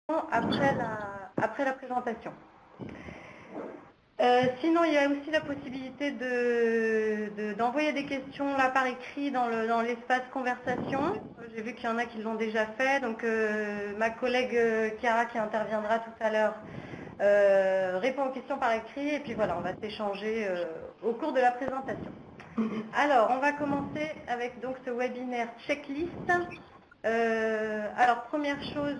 après la présentation. Sinon, il y a aussi la possibilité d'envoyer des questions là par écrit dans l'espace conversation. J'ai vu qu'il y en a qui l'ont déjà fait, donc ma collègue Chiara qui interviendra tout à l'heure répond aux questions par écrit et puis voilà, on va s'échanger au cours de la présentation. Alors, on va commencer avec donc ce webinaire checklist. Alors, première chose,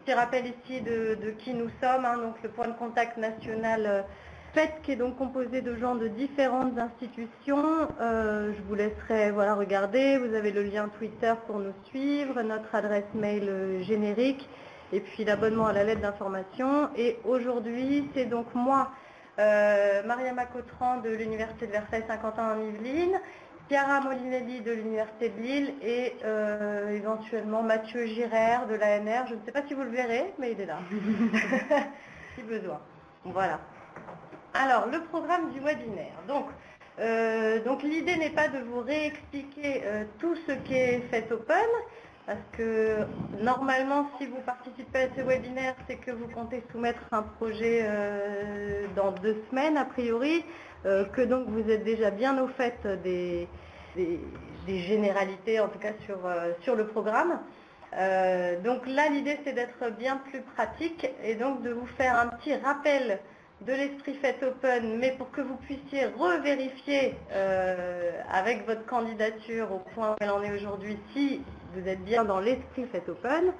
petit rappel ici de qui nous sommes, hein, donc le point de contact national FET, qui est donc composé de gens de différentes institutions. Je vous laisserai regarder, vous avez le lien Twitter pour nous suivre, notre adresse mail générique, et puis l'abonnement à la lettre d'information. Et aujourd'hui, c'est donc moi, Mariama Cotran de l'Université de Versailles Saint-Quentin en Yvelines, Chiara Molinelli de l'Université de Lille et éventuellement Mathieu Girard de l'ANR. Je ne sais pas si vous le verrez, mais il est là, si besoin. Voilà. Alors, le programme du webinaire. Donc l'idée n'est pas de vous réexpliquer tout ce qu'est FET Open, parce que normalement, si vous participez à ce webinaire, c'est que vous comptez soumettre un projet dans 2 semaines, a priori, que donc vous êtes déjà bien au fait des généralités, en tout cas sur le programme. Donc là, l'idée, c'est d'être bien plus pratique et donc de vous faire un petit rappel de l'esprit FET Open, mais pour que vous puissiez revérifier avec votre candidature au point où elle en est aujourd'hui, si vous êtes bien dans l'esprit FET Open.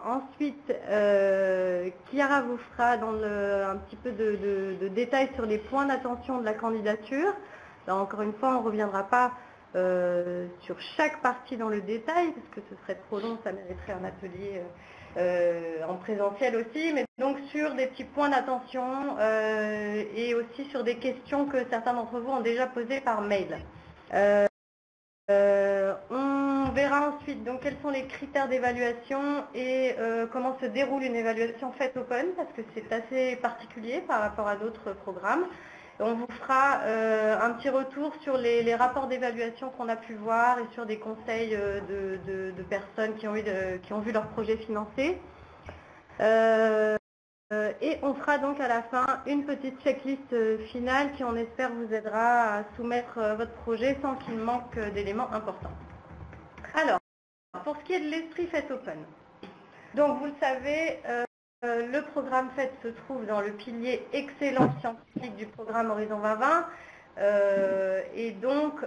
Ensuite, Chiara vous fera un petit peu de détails sur les points d'attention de la candidature. Là, encore une fois, on ne reviendra pas sur chaque partie dans le détail, parce que ce serait trop long, ça mériterait un atelier en présentiel aussi, mais donc sur des petits points d'attention et aussi sur des questions que certains d'entre vous ont déjà posées par mail. On verra ensuite donc quels sont les critères d'évaluation et comment se déroule une évaluation FET Open, parce que c'est assez particulier par rapport à d'autres programmes. On vous fera un petit retour sur les rapports d'évaluation qu'on a pu voir et sur des conseils de personnes qui ont vu leur projet financé. Et on fera donc à la fin une petite checklist finale qui, on espère, vous aidera à soumettre votre projet sans qu'il manque d'éléments importants. Alors, pour ce qui est de l'esprit FET Open, donc vous le savez, le programme FET se trouve dans le pilier excellence scientifique du programme Horizon 2020. Et donc,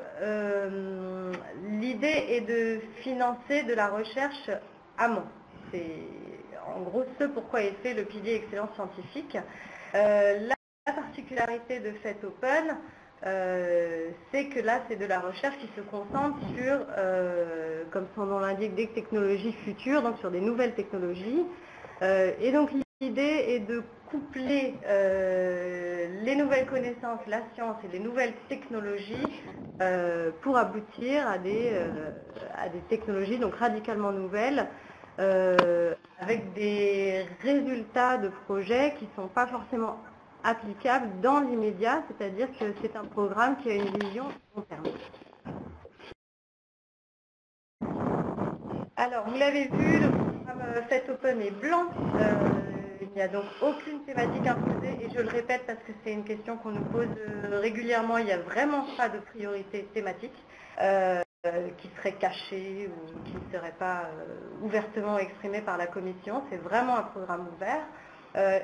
l'idée est de financer de la recherche amont. C'est en gros ce pourquoi est fait le pilier excellence scientifique. La particularité de FET Open, c'est que là, c'est de la recherche qui se concentre sur, comme son nom l'indique, des technologies futures, donc sur des nouvelles technologies. Et donc l'idée est de coupler les nouvelles connaissances, la science et les nouvelles technologies pour aboutir à des technologies donc radicalement nouvelles avec des résultats de projets qui ne sont pas forcément applicables dans l'immédiat, c'est-à-dire que c'est un programme qui a une vision long terme. Alors, vous l'avez vu, le programme FET Open est blanc. Il n'y a donc aucune thématique imposée, et je le répète parce que c'est une question qu'on nous pose régulièrement, il n'y a vraiment pas de priorité thématique qui serait cachée ou qui ne serait pas ouvertement exprimée par la commission. C'est vraiment un programme ouvert.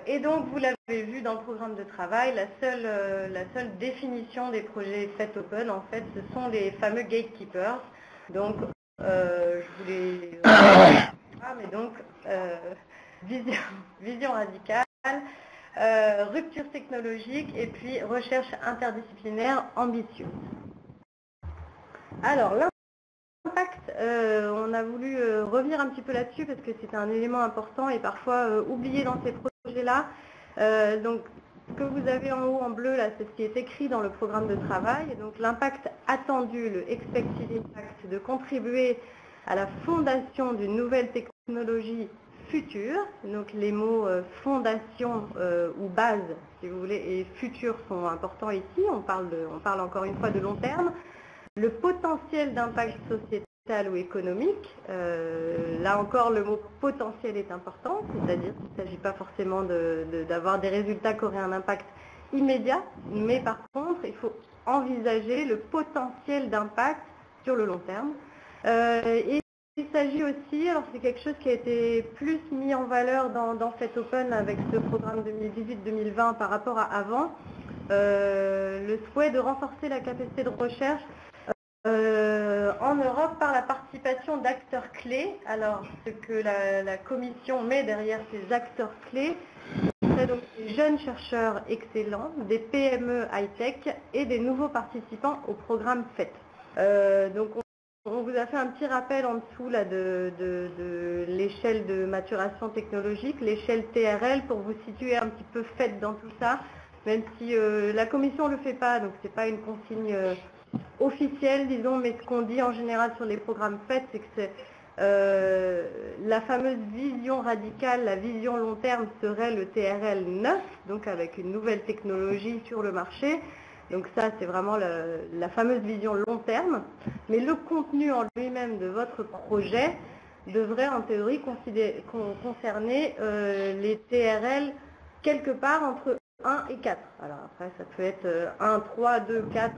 Et donc, vous l'avez vu dans le programme de travail, la seule définition des projets FET Open, en fait, ce sont les fameux gatekeepers. Donc, je voulais mais donc vision radicale, rupture technologique et puis recherche interdisciplinaire ambitieuse. Alors l'impact, on a voulu revenir un petit peu là-dessus parce que c'est un élément important et parfois oublié dans ces projets-là. Donc ce que vous avez en haut en bleu, là, c'est ce qui est écrit dans le programme de travail. Et donc l'impact attendu, le expected impact, c'est de contribuer à la fondation d'une nouvelle technologie future. Donc les mots fondation ou base, si vous voulez, et futur sont importants ici. On parle encore une fois de long terme. Le potentiel d'impact sociétal ou économique, là encore, le mot potentiel est important, c'est-à-dire qu'il ne s'agit pas forcément d'avoir des résultats qui auraient un impact immédiat, mais par contre, il faut envisager le potentiel d'impact sur le long terme. Et il s'agit aussi, alors c'est quelque chose qui a été plus mis en valeur dans FET Open avec ce programme 2018-2020 par rapport à avant, le souhait de renforcer la capacité de recherche en Europe par la participation d'acteurs clés. Alors, ce que la Commission met derrière ces acteurs clés, c'est donc des jeunes chercheurs excellents, des PME high-tech et des nouveaux participants au programme FET. Donc, on vous a fait un petit rappel en dessous là, de l'échelle de maturation technologique, l'échelle TRL, pour vous situer un petit peu FET dans tout ça, même si la Commission ne le fait pas, donc ce n'est pas une consigne officielle, disons, mais ce qu'on dit en général sur les programmes FET, c'est que c'est la fameuse vision radicale, la vision long terme serait le TRL 9, donc avec une nouvelle technologie sur le marché. Donc ça, c'est vraiment la fameuse vision long terme. Mais le contenu en lui-même de votre projet devrait en théorie concerner les TRL quelque part entre 1 et 4. Alors après, ça peut être 1, 3, 2, 4,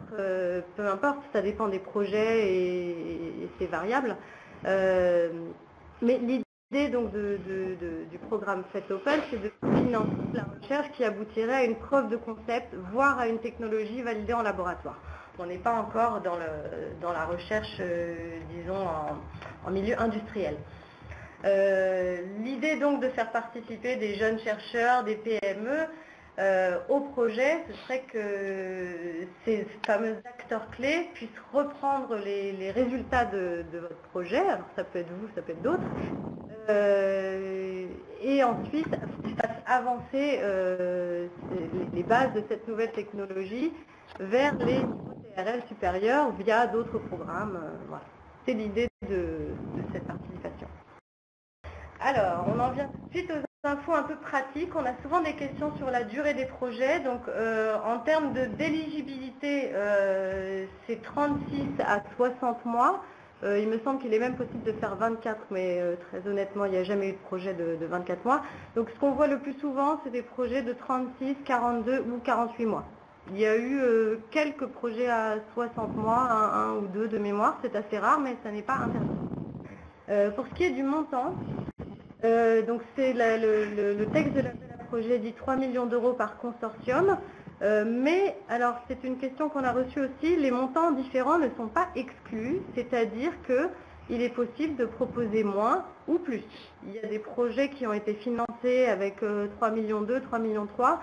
peu importe, ça dépend des projets et c'est variable. Mais l'idée donc du programme FET Open, c'est de financer la recherche qui aboutirait à une preuve de concept, voire à une technologie validée en laboratoire. On n'est pas encore dans la recherche, disons, en milieu industriel. L'idée donc de faire participer des jeunes chercheurs, des PME, au projet, ce serait que ces fameux acteurs clés puissent reprendre les résultats de votre projet, alors ça peut être vous, ça peut être d'autres, et ensuite fassent avancer les bases de cette nouvelle technologie vers les niveaux TRL supérieurs via d'autres programmes. Voilà. C'est l'idée de cette participation. Alors, on en vient tout de suite aux infos un peu pratiques. On a souvent des questions sur la durée des projets. Donc, en termes d'éligibilité, c'est 36 à 60 mois. Il me semble qu'il est même possible de faire 24, mais très honnêtement, il n'y a jamais eu de projet de 24 mois. Donc, ce qu'on voit le plus souvent, c'est des projets de 36, 42 ou 48 mois. Il y a eu quelques projets à 60 mois, un ou deux de mémoire. C'est assez rare, mais ça n'est pas interdit. Pour ce qui est du montant, donc c'est le texte de l'appel à projet dit 3 millions d'euros par consortium, mais alors c'est une question qu'on a reçue aussi, les montants différents ne sont pas exclus, c'est-à-dire qu'il est possible de proposer moins ou plus. Il y a des projets qui ont été financés avec 3 millions 2, 3 millions 3,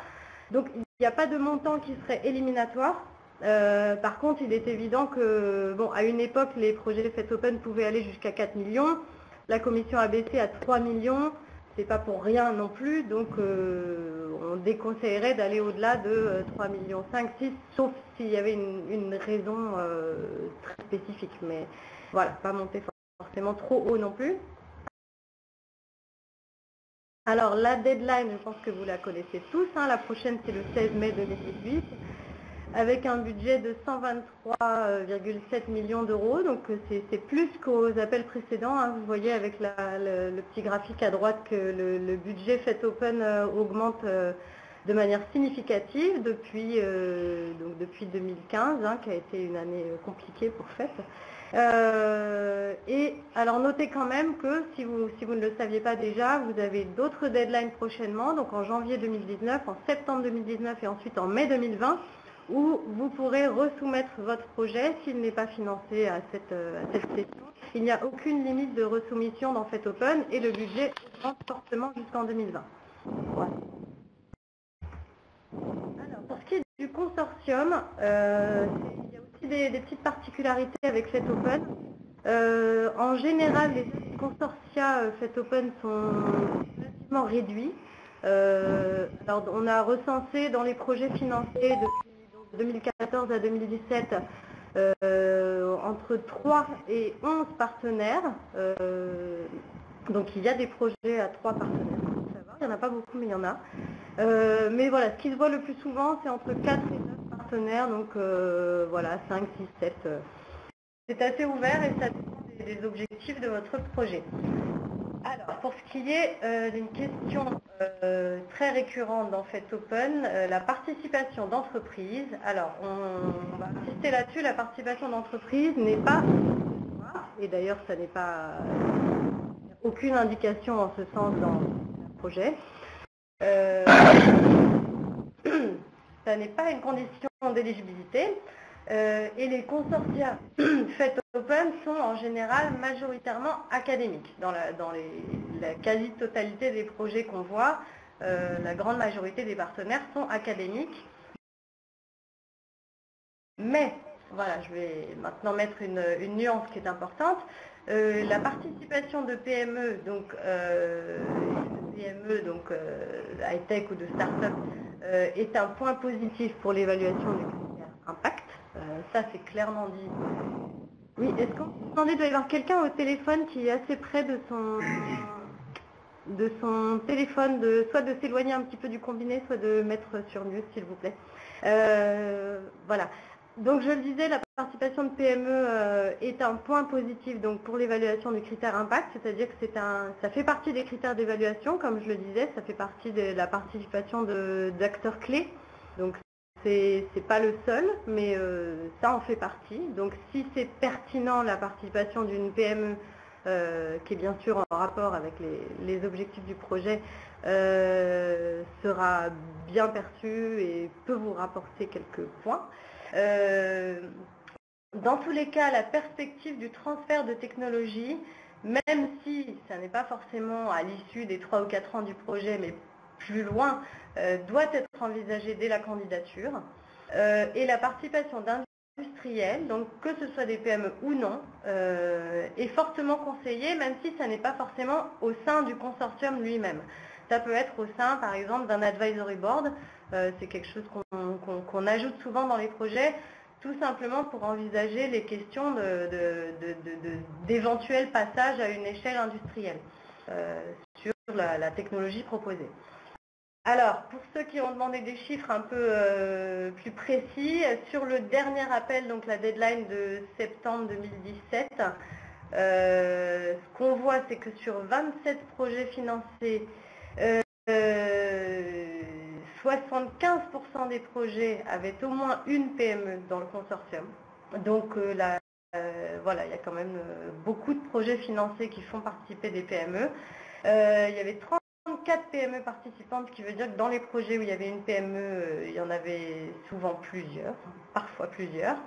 donc il n'y a pas de montant qui serait éliminatoire. Par contre, il est évident que, bon, à une époque, les projets FET Open pouvaient aller jusqu'à 4 millions. La commission a baissé à 3 millions, c'est pas pour rien non plus, donc on déconseillerait d'aller au-delà de 3 millions 5, 6, sauf s'il y avait une raison très spécifique. Mais voilà, pas monter forcément trop haut non plus. Alors la deadline, je pense que vous la connaissez tous, hein, la prochaine c'est le 16 mai 2018. Avec un budget de 123,7 millions d'euros, donc c'est plus qu'aux appels précédents. Hein. Vous voyez avec le petit graphique à droite que le budget FET Open augmente de manière significative depuis 2015, hein, qui a été une année compliquée pour FET. Et alors notez quand même que si vous ne le saviez pas déjà, vous avez d'autres deadlines prochainement, donc en janvier 2019, en septembre 2019 et ensuite en mai 2020. Où vous pourrez resoumettre votre projet s'il n'est pas financé à cette session. Il n'y a aucune limite de resoumission dans FET Open et le budget augmente fortement jusqu'en 2020. Voilà. Alors, pour ce qui est du consortium, il y a aussi des petites particularités avec FET Open. En général, les consortia FET Open sont relativement réduits. Alors, on a recensé dans les projets financés depuis 2014 à 2017 entre 3 et 11 partenaires. Donc il y a des projets à 3 partenaires, faut savoir. Il n'y en a pas beaucoup, mais il y en a. Mais voilà, ce qui se voit le plus souvent, c'est entre 4 et 9 partenaires, donc voilà, 5, 6, 7. C'est assez ouvert et ça dépend des objectifs de votre projet. Alors, pour ce qui est d'une question très récurrente dans Fête Open, la participation d'entreprise. Alors, on va insister là-dessus, la participation d'entreprise n'est pas obligatoire, et d'ailleurs, ça n'est pas aucune indication en ce sens dans le projet. Ça n'est pas une condition d'éligibilité. Et les consortia Fête Open sont en général majoritairement académiques. Dans la quasi-totalité des projets qu'on voit, la grande majorité des partenaires sont académiques. Mais, voilà, je vais maintenant mettre une nuance qui est importante. La participation de PME, donc high-tech ou de start-up, est un point positif pour l'évaluation du critère impact. Ça, c'est clairement dit. Oui, est-ce qu'on peut demander, doit y avoir quelqu'un au téléphone qui est assez près de son téléphone, soit de s'éloigner un petit peu du combiné, soit de mettre sur mute, s'il vous plaît. Voilà. Donc, je le disais, la participation de PME est un point positif donc, pour l'évaluation du critère impact, c'est-à-dire que ça fait partie des critères d'évaluation, comme je le disais, ça fait partie de la participation d'acteurs clés. Donc, c'est pas le seul, mais ça en fait partie. Donc si c'est pertinent la participation d'une PME, qui est bien sûr en rapport avec les objectifs du projet, sera bien perçu et peut vous rapporter quelques points. Dans tous les cas, la perspective du transfert de technologie, même si ça n'est pas forcément à l'issue des 3 ou 4 ans du projet, mais plus loin, doit être envisagée dès la candidature. Et la participation d'industriels, donc que ce soit des PME ou non, est fortement conseillée, même si ça n'est pas forcément au sein du consortium lui-même. Ça peut être au sein, par exemple, d'un advisory board. C'est quelque chose qu'on ajoute souvent dans les projets, tout simplement pour envisager les questions d'éventuels passages à une échelle industrielle sur la technologie proposée. Alors, pour ceux qui ont demandé des chiffres un peu plus précis, sur le dernier appel, donc la deadline de septembre 2017, ce qu'on voit, c'est que sur 27 projets financés, 75% des projets avaient au moins une PME dans le consortium. Donc voilà, il y a quand même beaucoup de projets financés qui font participer des PME. Il y avait 34 PME participantes, ce qui veut dire que dans les projets où il y avait une PME, il y en avait souvent plusieurs, parfois plusieurs.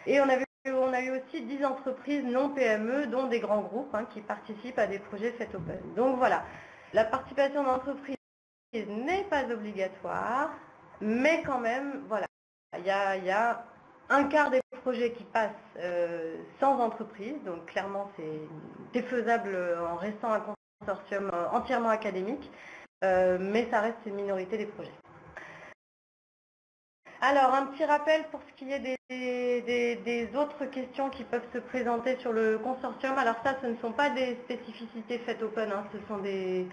Et on a eu aussi 10 entreprises non PME, dont des grands groupes qui participent à des projets Fête Open. Donc voilà, la participation d'entreprises n'est pas obligatoire, mais quand même, voilà, il y a un quart des projets qui passent sans entreprise, donc clairement c'est faisable en restant un consortium entièrement académique, mais ça reste une minorité des projets. Alors, un petit rappel pour ce qui est des autres questions qui peuvent se présenter sur le consortium. Alors ça, ce ne sont pas des spécificités Fête Open, ce sont des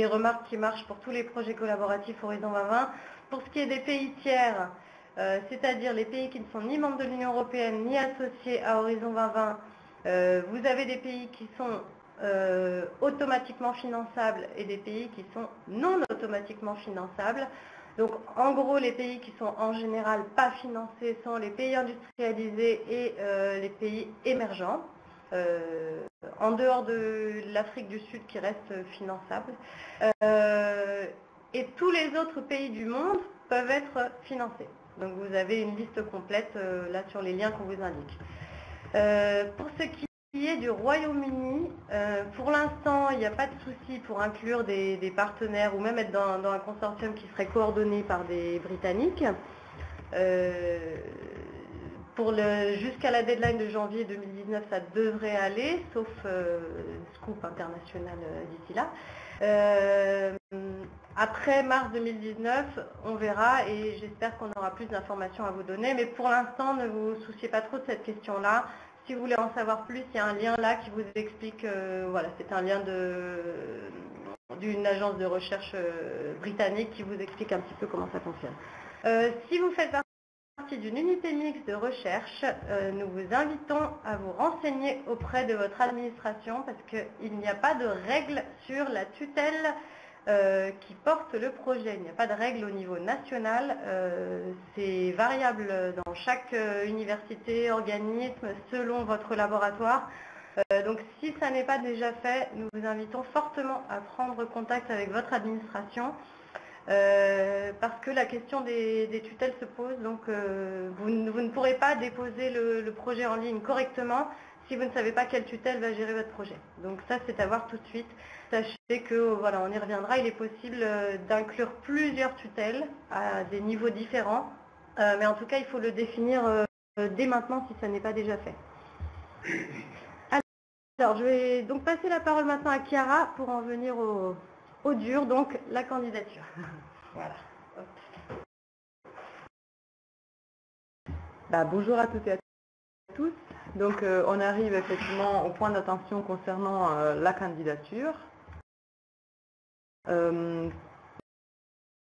remarques qui marchent pour tous les projets collaboratifs Horizon 2020. Pour ce qui est des pays tiers, c'est-à-dire les pays qui ne sont ni membres de l'Union européenne, ni associés à Horizon 2020, vous avez des pays qui sont automatiquement finançables et des pays qui sont non automatiquement finançables. Donc en gros, les pays qui sont en général pas financés sont les pays industrialisés et les pays émergents, en dehors de l'Afrique du Sud qui reste finançable. Et tous les autres pays du monde peuvent être financés. Donc vous avez une liste complète là sur les liens qu'on vous indique. Pour ce qui est du Royaume-Uni, pour l'instant, il n'y a pas de souci pour inclure des partenaires ou même être dans un consortium qui serait coordonné par des Britanniques. Jusqu'à la deadline de janvier 2019, ça devrait aller, sauf scoop international d'ici là. Après mars 2019, on verra et j'espère qu'on aura plus d'informations à vous donner. Mais pour l'instant, ne vous souciez pas trop de cette question-là. Si vous voulez en savoir plus, il y a un lien là qui vous explique, voilà, c'est un lien d'une agence de recherche britannique qui vous explique un petit peu comment ça fonctionne. Si vous faites partie partie d'une unité mixte de recherche. Nous vous invitons à vous renseigner auprès de votre administration parce qu'il n'y a pas de règles sur la tutelle qui porte le projet. Il n'y a pas de règles au niveau national. C'est variable dans chaque université, organisme, selon votre laboratoire. Donc si ça n'est pas déjà fait, nous vous invitons fortement à prendre contact avec votre administration parce que la question des tutelles se pose. Donc vous ne pourrez pas déposer le projet en ligne correctement si vous ne savez pas quelle tutelle va gérer votre projet. Donc ça, c'est à voir tout de suite. Sachez que, voilà, on y reviendra, il est possible d'inclure plusieurs tutelles à des niveaux différents. Mais en tout cas, il faut le définir dès maintenant si ça n'est pas déjà fait. Alors, je vais donc passer la parole maintenant à Chiara pour en venir au dur, donc la candidature. Voilà. Bonjour à toutes et à tous. Donc, on arrive effectivement au point d'attention concernant la candidature.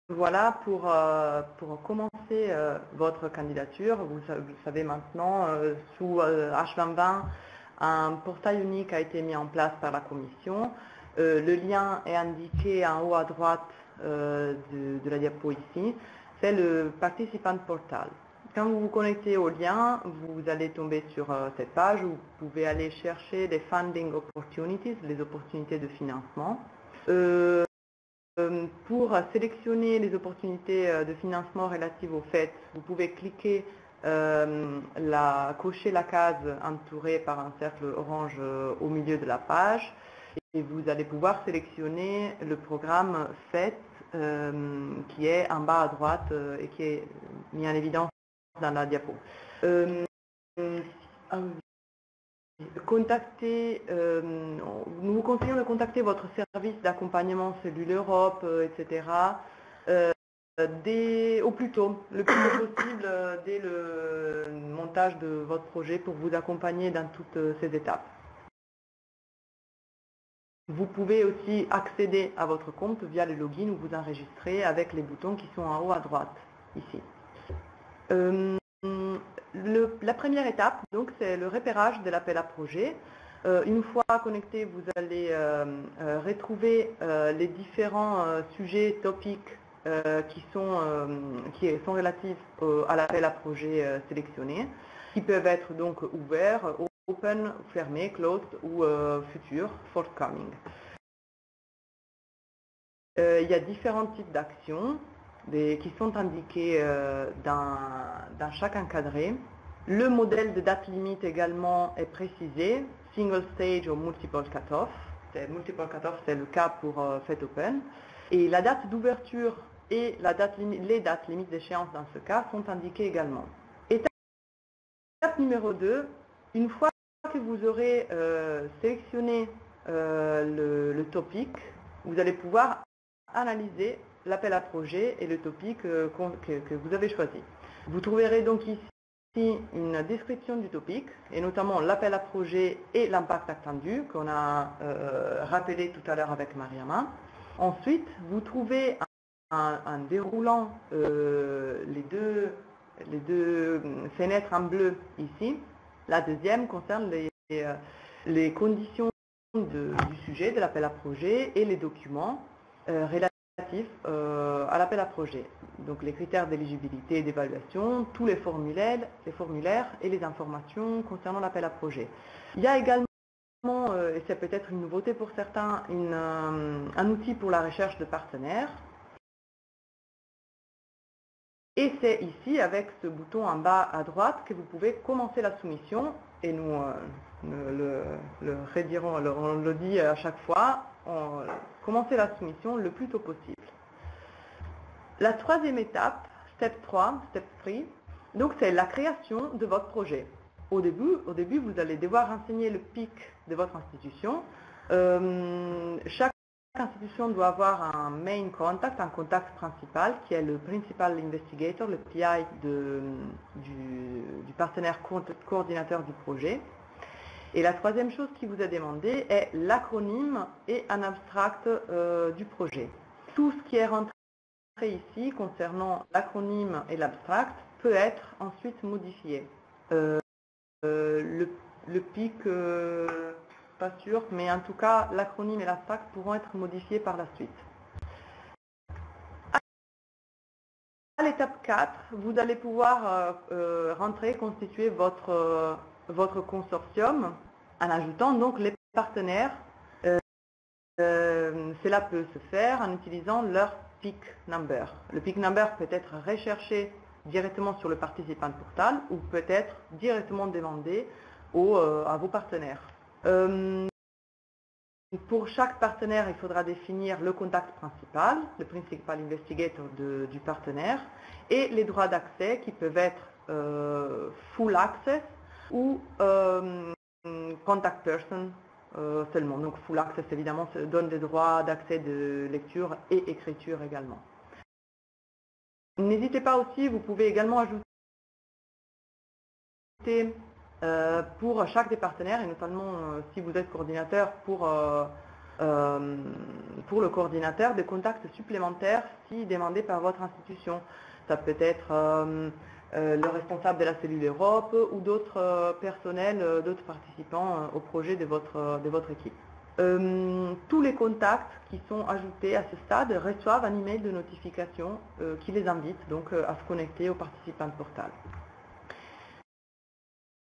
Voilà, pour commencer votre candidature, vous savez maintenant, sous H2020, un portail unique a été mis en place par la Commission. Le lien est indiqué en haut à droite de la diapo ici. C'est le Participant Portal. Quand vous vous connectez au lien, vous allez tomber sur cette page où vous pouvez aller chercher les Funding Opportunities, les opportunités de financement. Pour sélectionner les opportunités de financement relatives au fait, vous pouvez cliquer, cocher la case entourée par un cercle orange au milieu de la page et vous allez pouvoir sélectionner le programme FET qui est en bas à droite et qui est mis en évidence dans la diapo. Nous vous conseillons de contacter votre service d'accompagnement Cellule Europe, etc. Au plus tôt, le plus tôt possible, dès le montage de votre projet pour vous accompagner dans toutes ces étapes. Vous pouvez aussi accéder à votre compte via le login ou vous enregistrer avec les boutons qui sont en haut à droite, ici. La première étape, donc, c'est le repérage de l'appel à projet. Une fois connecté, vous allez retrouver les différents sujets, topics qui sont relatifs à l'appel à projet sélectionné, qui peuvent être donc ouverts, open, fermé, closed ou futur, forthcoming. Il y a différents types d'actions qui sont indiqués dans chaque encadré. Le modèle de date limite également est précisé, single stage ou multiple cutoff. Multiple cutoff, c'est le cas pour fait open. Et la date d'ouverture et les dates limites d'échéance dans ce cas sont indiquées également. Étape numéro 2, une fois que vous aurez sélectionné le topic, vous allez pouvoir analyser l'appel à projet et le topic que vous avez choisi. Vous trouverez donc ici une description du topic, et notamment l'appel à projet et l'impact attendu, qu'on a rappelé tout à l'heure avec Mariama. Ensuite, vous trouvez en déroulant les deux fenêtres en bleu ici. La deuxième concerne les conditions du sujet de l'appel à projet et les documents relatifs à l'appel à projet. Donc les critères d'éligibilité et d'évaluation, tous les formulaires et les informations concernant l'appel à projet. Il y a également, et c'est peut-être une nouveauté pour certains, un outil pour la recherche de partenaires. Et c'est ici, avec ce bouton en bas à droite, que vous pouvez commencer la soumission. Et nous le redirons, on le dit à chaque fois, commencez la soumission le plus tôt possible. La troisième étape, step 3, donc c'est la création de votre projet. Au début, vous allez devoir renseigner le PIC de votre institution. Chaque institution doit avoir un main contact, un contact principal, qui est le principal investigator, le PI du partenaire coordinateur du projet. Et la troisième chose qui vous est demandée est l'acronyme et un abstract du projet. Tout ce qui est rentré ici concernant l'acronyme et l'abstract peut être ensuite modifié. Le PIC, pas sûr, mais en tout cas, l'acronyme et l'abstract pourront être modifiés par la suite. À l'étape 4, vous allez pouvoir constituer votre consortium en ajoutant donc les partenaires. Cela peut se faire en utilisant leur PIC number. Le PIC number peut être recherché directement sur le participant portal ou peut être directement demandé à vos partenaires. Pour chaque partenaire, il faudra définir le contact principal, le principal investigator du partenaire, et les droits d'accès qui peuvent être full access ou contact person seulement. Donc full access évidemment donne des droits d'accès de lecture et écriture également. N'hésitez pas aussi, vous pouvez également ajouter pour chaque des partenaires, et notamment si vous êtes coordinateur, pour le coordinateur, des contacts supplémentaires si demandés par votre institution. Ça peut être le responsable de la cellule Europe ou d'autres personnels, d'autres participants au projet de votre équipe. Tous les contacts qui sont ajoutés à ce stade reçoivent un email de notification qui les invite donc à se connecter au participant portal.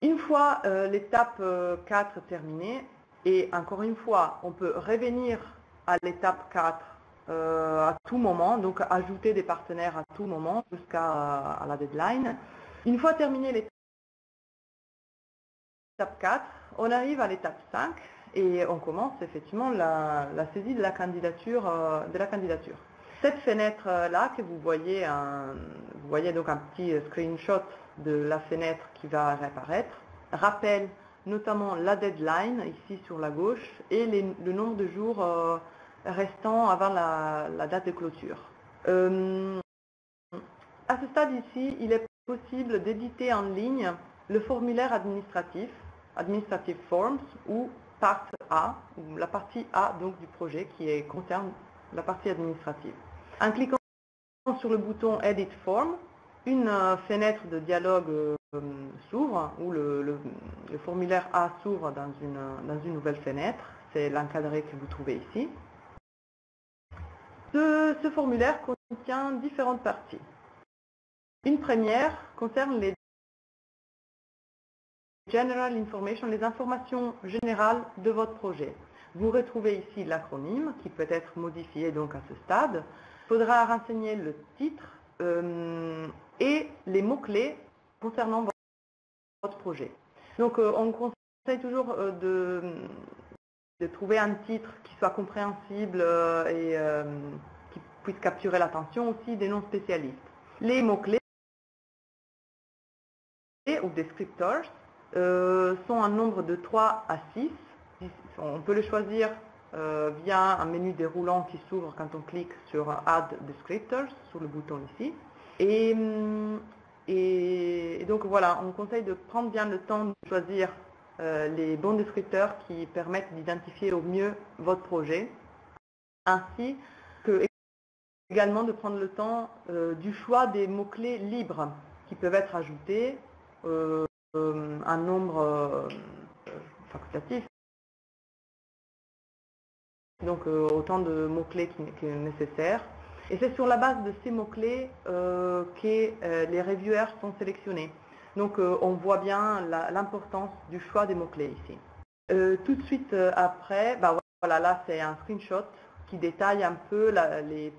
Une fois l'étape 4 terminée, et encore une fois, on peut revenir à l'étape 4 à tout moment, donc ajouter des partenaires à tout moment jusqu'à la deadline. Une fois terminée l'étape 4, on arrive à l'étape 5 et on commence effectivement la saisie de la candidature. Cette fenêtre-là que vous voyez donc un petit screenshot de la fenêtre qui va réapparaître, rappelle notamment la deadline ici sur la gauche et le nombre de jours restants avant la date de clôture. À ce stade ici, il est possible d'éditer en ligne le formulaire administrative forms ou part A, ou la partie A donc du projet qui concerne la partie administrative. En cliquant sur le bouton Edit Form, une fenêtre de dialogue s'ouvre, où le formulaire A s'ouvre dans une nouvelle fenêtre. C'est l'encadré que vous trouvez ici. Ce formulaire contient différentes parties. Une première concerne les General Information, les informations générales de votre projet. Vous retrouvez ici l'acronyme qui peut être modifié donc à ce stade. Il faudra renseigner le titre et les mots-clés concernant votre projet. Donc on conseille toujours de trouver un titre qui soit compréhensible et qui puisse capturer l'attention aussi des non-spécialistes. Les mots-clés ou descriptors sont un nombre de 3 à 6. On peut les choisir via un menu déroulant qui s'ouvre quand on clique sur Add Descriptors, sur le bouton ici. Et donc voilà, on conseille de prendre bien le temps de choisir les bons descripteurs qui permettent d'identifier au mieux votre projet, ainsi que également de prendre le temps du choix des mots-clés libres qui peuvent être ajoutés, un nombre facultatif, donc autant de mots-clés qui est nécessaire. Et c'est sur la base de ces mots-clés que les reviewers sont sélectionnés. Donc on voit bien l'importance du choix des mots-clés ici. Tout de suite après, voilà, là c'est un screenshot qui détaille un peu les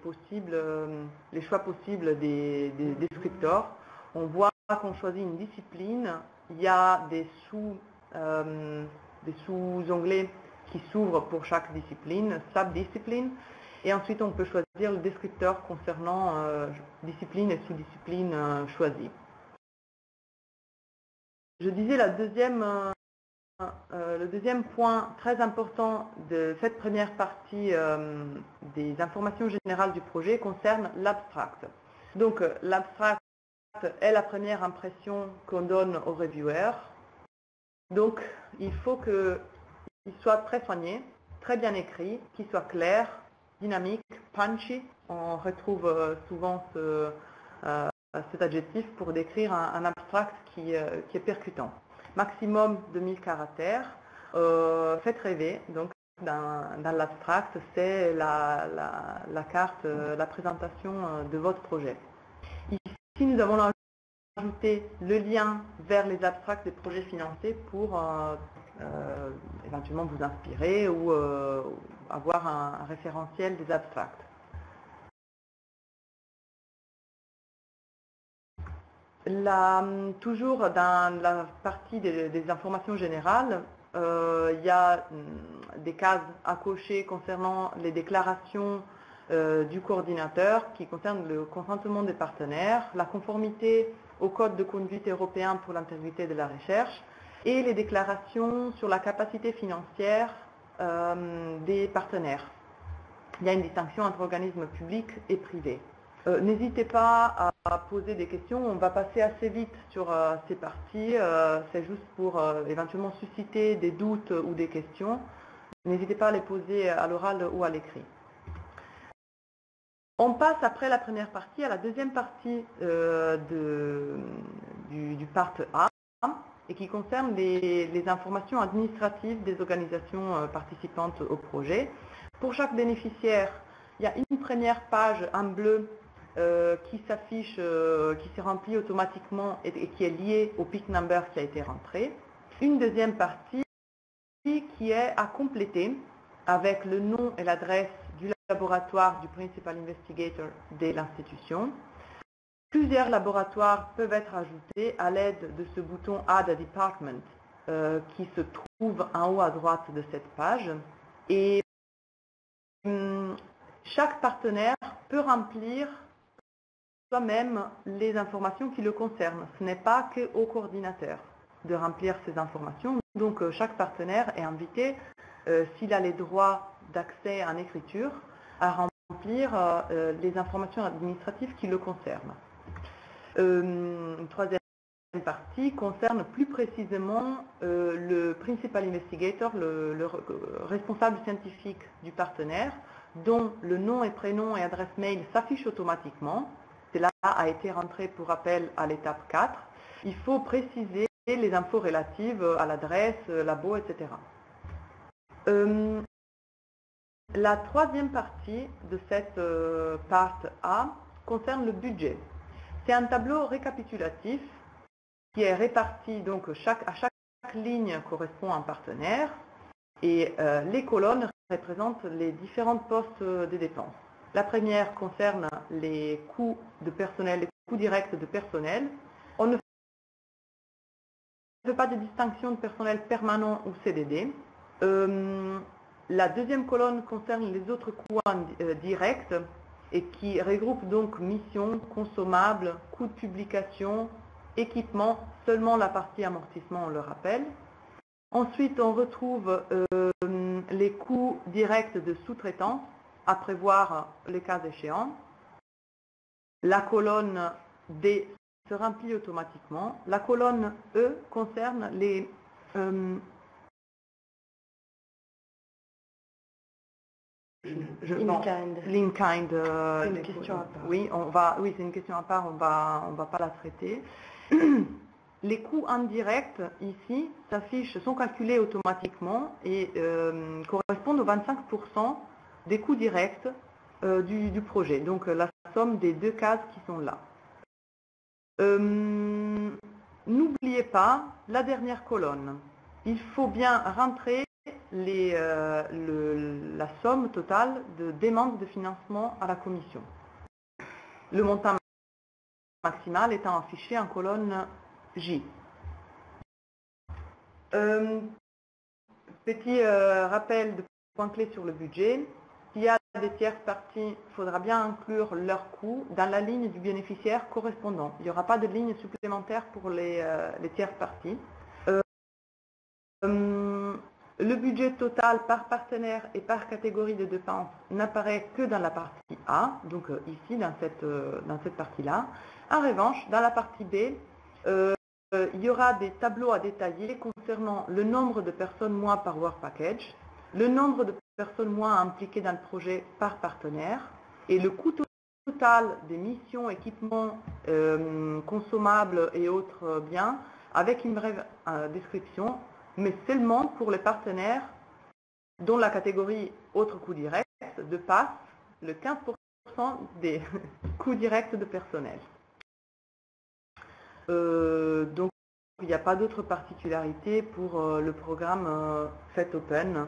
choix possibles des descriptors. On voit qu'on choisit une discipline, il y a des sous-onglets qui s'ouvrent pour chaque discipline, sub-discipline, et ensuite on peut choisir le descripteur concernant discipline et sous-discipline choisies. Je disais le deuxième point très important de cette première partie des informations générales du projet concerne l'abstract. Donc l'abstract est la première impression qu'on donne aux reviewers. Donc il faut qu'il soit très soigné, très bien écrit, qu'il soit clair, dynamique, punchy. On retrouve souvent cet adjectif pour décrire un abstract qui est percutant. Maximum de 1000 caractères. Faites rêver. Donc, dans l'abstract, c'est la carte, la présentation de votre projet. Ici, nous avons ajouté le lien vers les abstracts des projets financés pour éventuellement vous inspirer ou avoir un référentiel des abstracts. Toujours dans la partie des informations générales, il y a des cases à cocher concernant les déclarations du coordinateur qui concernent le consentement des partenaires, la conformité au code de conduite européen pour l'intégrité de la recherche et les déclarations sur la capacité financière des partenaires. Il y a une distinction entre organismes publics et privés. N'hésitez pas à poser des questions, on va passer assez vite sur ces parties, c'est juste pour éventuellement susciter des doutes ou des questions. N'hésitez pas à les poser à l'oral ou à l'écrit. On passe après la première partie à la deuxième partie du part A et qui concerne les informations administratives des organisations participantes au projet. Pour chaque bénéficiaire, il y a une première page en bleu qui s'affiche, qui s'est remplie automatiquement et qui est liée au PIC number qui a été rentré. Une deuxième partie qui est à compléter avec le nom et l'adresse du laboratoire du Principal Investigator de l'institution. Plusieurs laboratoires peuvent être ajoutés à l'aide de ce bouton Add a Department qui se trouve en haut à droite de cette page. Et chaque partenaire peut remplir soi-même les informations qui le concernent. Ce n'est pas qu'au coordinateur de remplir ces informations. Donc chaque partenaire est invité, s'il a les droits d'accès en écriture, à remplir les informations administratives qui le concernent. Une troisième partie concerne plus précisément le Principal Investigator, le responsable scientifique du partenaire, dont le nom et prénom et adresse mail s'affichent automatiquement. Cela a été rentré pour rappel à l'étape 4. Il faut préciser les infos relatives à l'adresse, labo, etc. La troisième partie de cette part A concerne le budget. C'est un tableau récapitulatif qui est réparti, donc à chaque ligne correspond à un partenaire et les colonnes représentent les différents postes des dépenses. La première concerne les coûts de personnel, les coûts directs de personnel. On ne fait pas de distinction de personnel permanent ou CDD. La deuxième colonne concerne les autres coûts directs et qui regroupe donc missions, consommables, coûts de publication, équipement, seulement la partie amortissement, on le rappelle. Ensuite, on retrouve les coûts directs de sous-traitance, à prévoir les cas échéants. La colonne D se remplit automatiquement. La colonne E concerne les in-kind. C'est une question à part. Oui, c'est une question à part, on va pas la traiter. Les coûts indirects, ici, sont calculés automatiquement et correspondent aux 25% des coûts directs du projet. Donc la somme des deux cases qui sont là. N'oubliez pas la dernière colonne. Il faut bien rentrer la somme totale de demandes de financement à la commission. Le montant maximal étant affiché en colonne J. Petit rappel de points clés sur le budget. S'il y a des tierces parties, il faudra bien inclure leurs coûts dans la ligne du bénéficiaire correspondant. Il n'y aura pas de ligne supplémentaire pour les tierces parties. Le budget total par partenaire et par catégorie de dépenses n'apparaît que dans la partie A, donc ici dans cette partie-là. En revanche, dans la partie B, il y aura des tableaux à détailler concernant le nombre de personnes mois par Work Package, le nombre de personnes mois impliquées dans le projet par partenaire et le coût total des missions, équipements, consommables et autres biens, avec une brève description, mais seulement pour les partenaires dont la catégorie autres coûts directs dépasse le 15% des coûts directs de personnel. Donc, il n'y a pas d'autre particularité pour le programme Fait Open.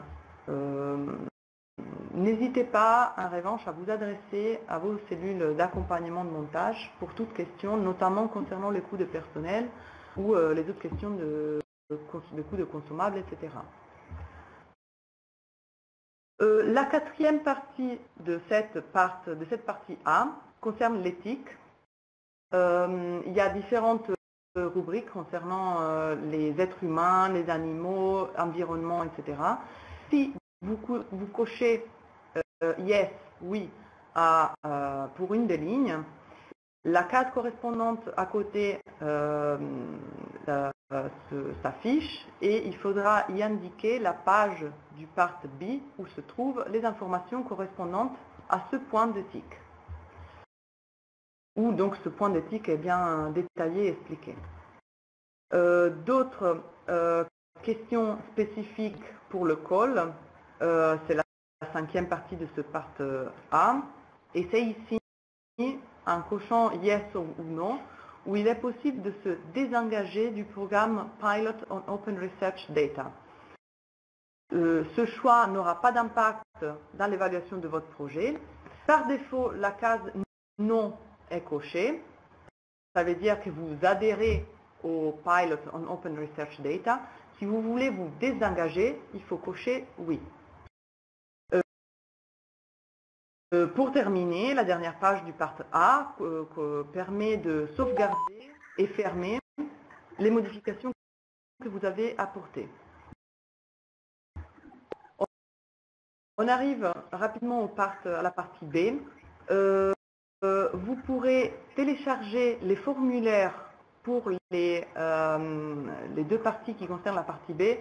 N'hésitez pas, en revanche, à vous adresser à vos cellules d'accompagnement de montage pour toute question, notamment concernant les coûts de personnel ou les autres questions de coûts de consommables, etc. La quatrième partie de cette partie A concerne l'éthique. Il y a différentes rubriques concernant les êtres humains, les animaux, environnement, etc. Si vous cochez yes, oui, pour une des lignes, la case correspondante à côté s'affiche et il faudra y indiquer la page du part B où se trouvent les informations correspondantes à ce point d'éthique. Où donc ce point d'éthique est bien détaillé et expliqué. D'autres questions spécifiques pour le call, c'est la cinquième partie de ce part A, et c'est ici en cochant yes ou non, où il est possible de se désengager du programme Pilot on Open Research Data. Ce choix n'aura pas d'impact dans l'évaluation de votre projet. Par défaut, la case non est cochée. Ça veut dire que vous adhérez au Pilot on Open Research Data. Si vous voulez vous désengager, il faut cocher oui. Pour terminer, la dernière page du part A permet de sauvegarder et fermer les modifications que vous avez apportées. On arrive rapidement à la partie B. Vous pourrez télécharger les formulaires pour les deux parties qui concernent la partie B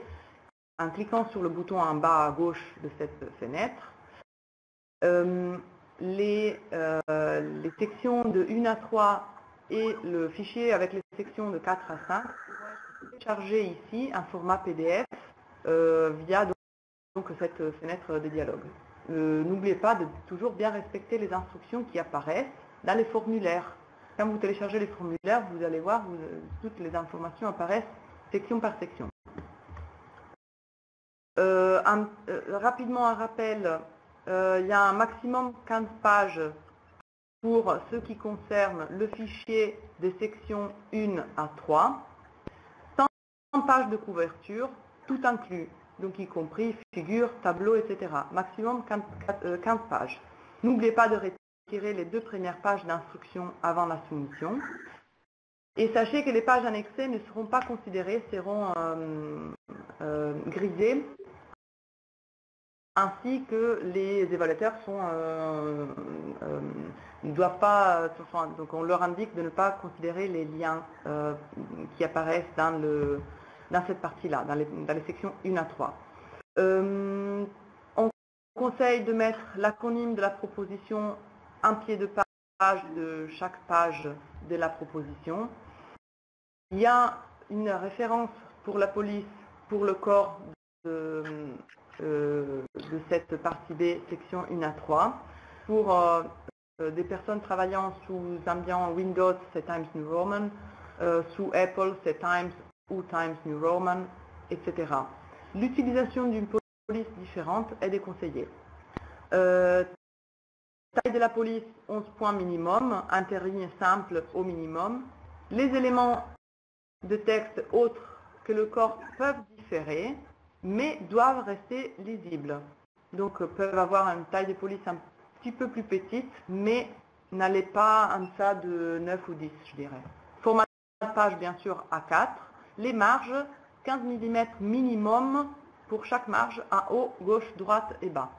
en cliquant sur le bouton en bas à gauche de cette fenêtre. Les sections de 1 à 3 et le fichier avec les sections de 4 à 5 pourront être téléchargés ici en format PDF via donc cette fenêtre de dialogue. N'oubliez pas de toujours bien respecter les instructions qui apparaissent dans les formulaires. Quand vous téléchargez les formulaires, vous allez voir, toutes les informations apparaissent section par section. Rapidement un rappel, il y a un maximum 15 pages pour ce qui concerne le fichier des sections 1 à 3, 100 pages de couverture, tout inclus, donc y compris figures, tableaux, etc. Maximum 15 pages. N'oubliez pas de retirer les 2 premières pages d'instruction avant la soumission. Et sachez que les pages annexées ne seront pas considérées, seront grisées, ainsi que les évaluateurs ne doivent pas, donc on leur indique de ne pas considérer les liens qui apparaissent dans cette partie-là, dans les sections 1 à 3. On conseille de mettre l'acronyme de la proposition en pied de page de chaque page de la proposition. Il y a une référence pour la police, pour le corps de cette partie B, section 1 à 3. Pour des personnes travaillant sous ambiant Windows, c'est Times New Roman. Sous Apple, c'est Times ou Times New Roman, etc. L'utilisation d'une police différente est déconseillée. Taille de la police, 11 points minimum, interligne simple au minimum. Les éléments de texte autres que le corps peuvent différer, mais doivent rester lisibles. Donc peuvent avoir une taille de police un petit peu plus petite, mais n'allez pas en deçà de 9 ou 10, je dirais. Format de page, bien sûr, A4. Les marges, 15 mm minimum pour chaque marge à haut, gauche, droite et bas.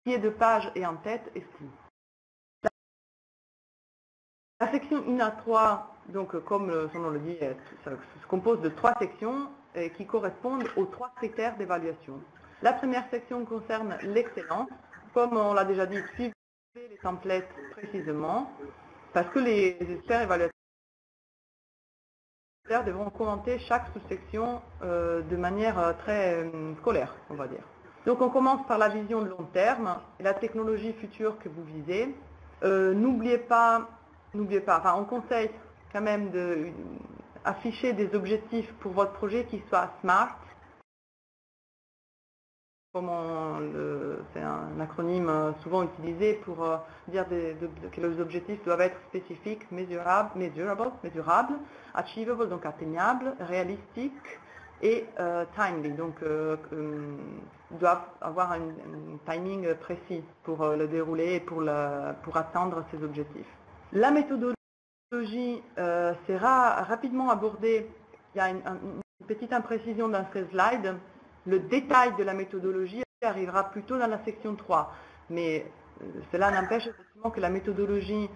Pied de page et en tête exclu. La section 1 à 3, donc comme son nom le dit, se compose de 3 sections qui correspondent aux 3 critères d'évaluation. La première section concerne l'excellence. Comme on l'a déjà dit, suivre les templates précisément, parce que les experts évaluateurs devront commenter chaque sous-section de manière très scolaire, on va dire. Donc on commence par la vision de long terme et la technologie future que vous visez. N'oubliez pas, enfin on conseille quand même d'afficher des objectifs pour votre projet qui soient SMART. C'est un acronyme souvent utilisé pour dire que les objectifs doivent être spécifiques, mesurables, achievable, donc atteignables, réalistiques et timely, donc doivent avoir un timing précis pour le dérouler et pour atteindre ces objectifs. La méthodologie sera rapidement abordée. Il y a une petite imprécision dans ce slide. Le détail de la méthodologie arrivera plutôt dans la section 3, mais cela n'empêche effectivement que la méthodologie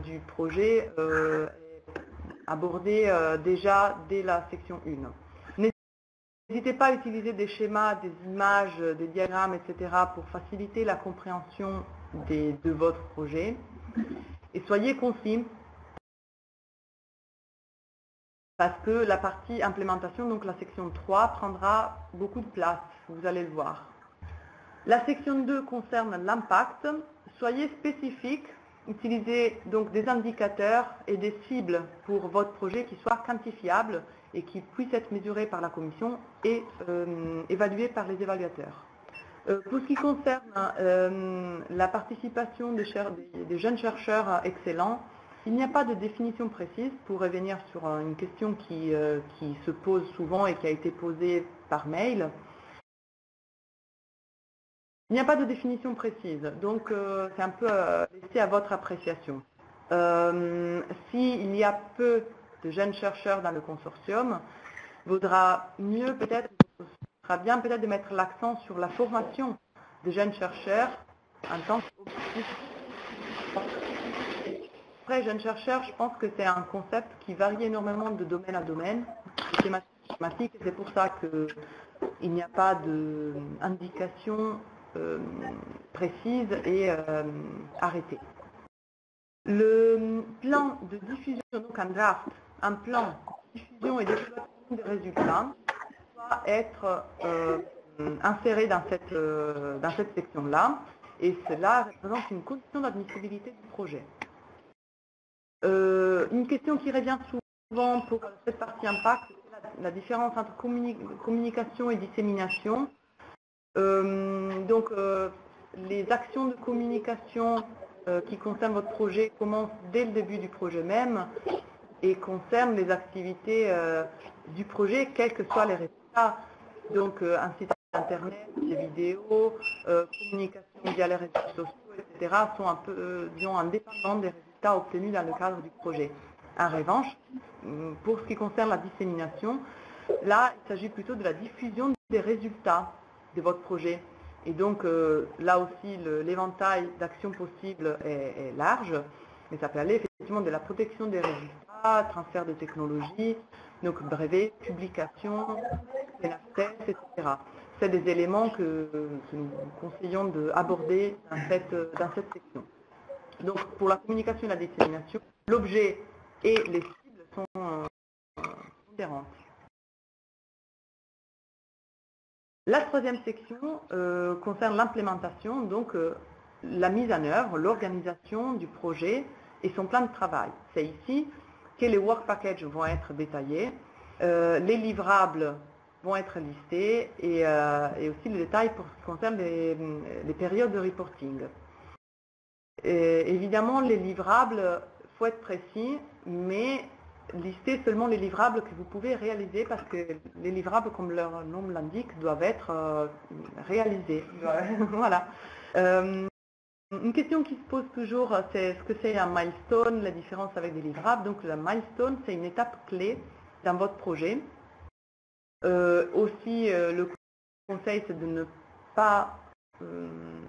du projet est abordée déjà dès la section 1. N'hésitez pas à utiliser des schémas, des images, des diagrammes, etc. pour faciliter la compréhension de votre projet. Et soyez concis, parce que la partie implémentation, donc la section 3, prendra beaucoup de place, vous allez le voir. La section 2 concerne l'impact. Soyez spécifique, utilisez donc des indicateurs et des cibles pour votre projet qui soient quantifiables et qui puissent être mesurés par la commission et évalués par les évaluateurs. Pour ce qui concerne la participation des jeunes chercheurs excellents, il n'y a pas de définition précise pour revenir sur une question qui se pose souvent et qui a été posée par mail. Il n'y a pas de définition précise, donc c'est un peu laissé à votre appréciation. S'il y a peu de jeunes chercheurs dans le consortium, vaudra mieux peut-être, sera bien peut-être de mettre l'accent sur la formation des jeunes chercheurs en tant qu'objectif. Après, jeunes chercheurs, je pense que c'est un concept qui varie énormément de domaine à domaine, de thématique, et c'est pour ça qu'il n'y a pas d'indication précise et arrêtée. Le plan de diffusion, donc un draft, un plan de diffusion et d'exploitation des résultats doit être inséré dans cette section-là, et cela représente une condition d'admissibilité du projet. Une question qui revient souvent pour cette partie impact, c'est la différence entre communication et dissémination. Donc, les actions de communication qui concernent votre projet commencent dès le début du projet même et concernent les activités du projet, quels que soient les résultats. Donc, un site internet, des vidéos, communication via les réseaux sociaux, etc. sont un peu, disons, indépendants des résultats obtenus dans le cadre du projet. En revanche, pour ce qui concerne la dissémination, là, il s'agit plutôt de la diffusion des résultats de votre projet. Et donc, là aussi, l'éventail d'actions possibles est large, mais ça peut aller effectivement de la protection des résultats, transfert de technologie, donc brevets, publication, tests, etc. C'est des éléments que nous conseillons d'aborder dans cette section. Donc, pour la communication et la dissémination, l'objet et les cibles sont différentes. La troisième section concerne l'implémentation, donc la mise en œuvre, l'organisation du projet et son plan de travail. C'est ici que les work packages vont être détaillés, les livrables vont être listés et aussi les détails pour ce qui concerne les périodes de reporting. Et évidemment, les livrables, il faut être précis, mais lister seulement les livrables que vous pouvez réaliser parce que les livrables, comme leur nom l'indique, doivent être réalisés. Voilà. Une question qui se pose toujours, c'est ce que c'est un milestone, la différence avec des livrables. Donc, la milestone, c'est une étape clé dans votre projet. Aussi, le conseil, c'est de ne pas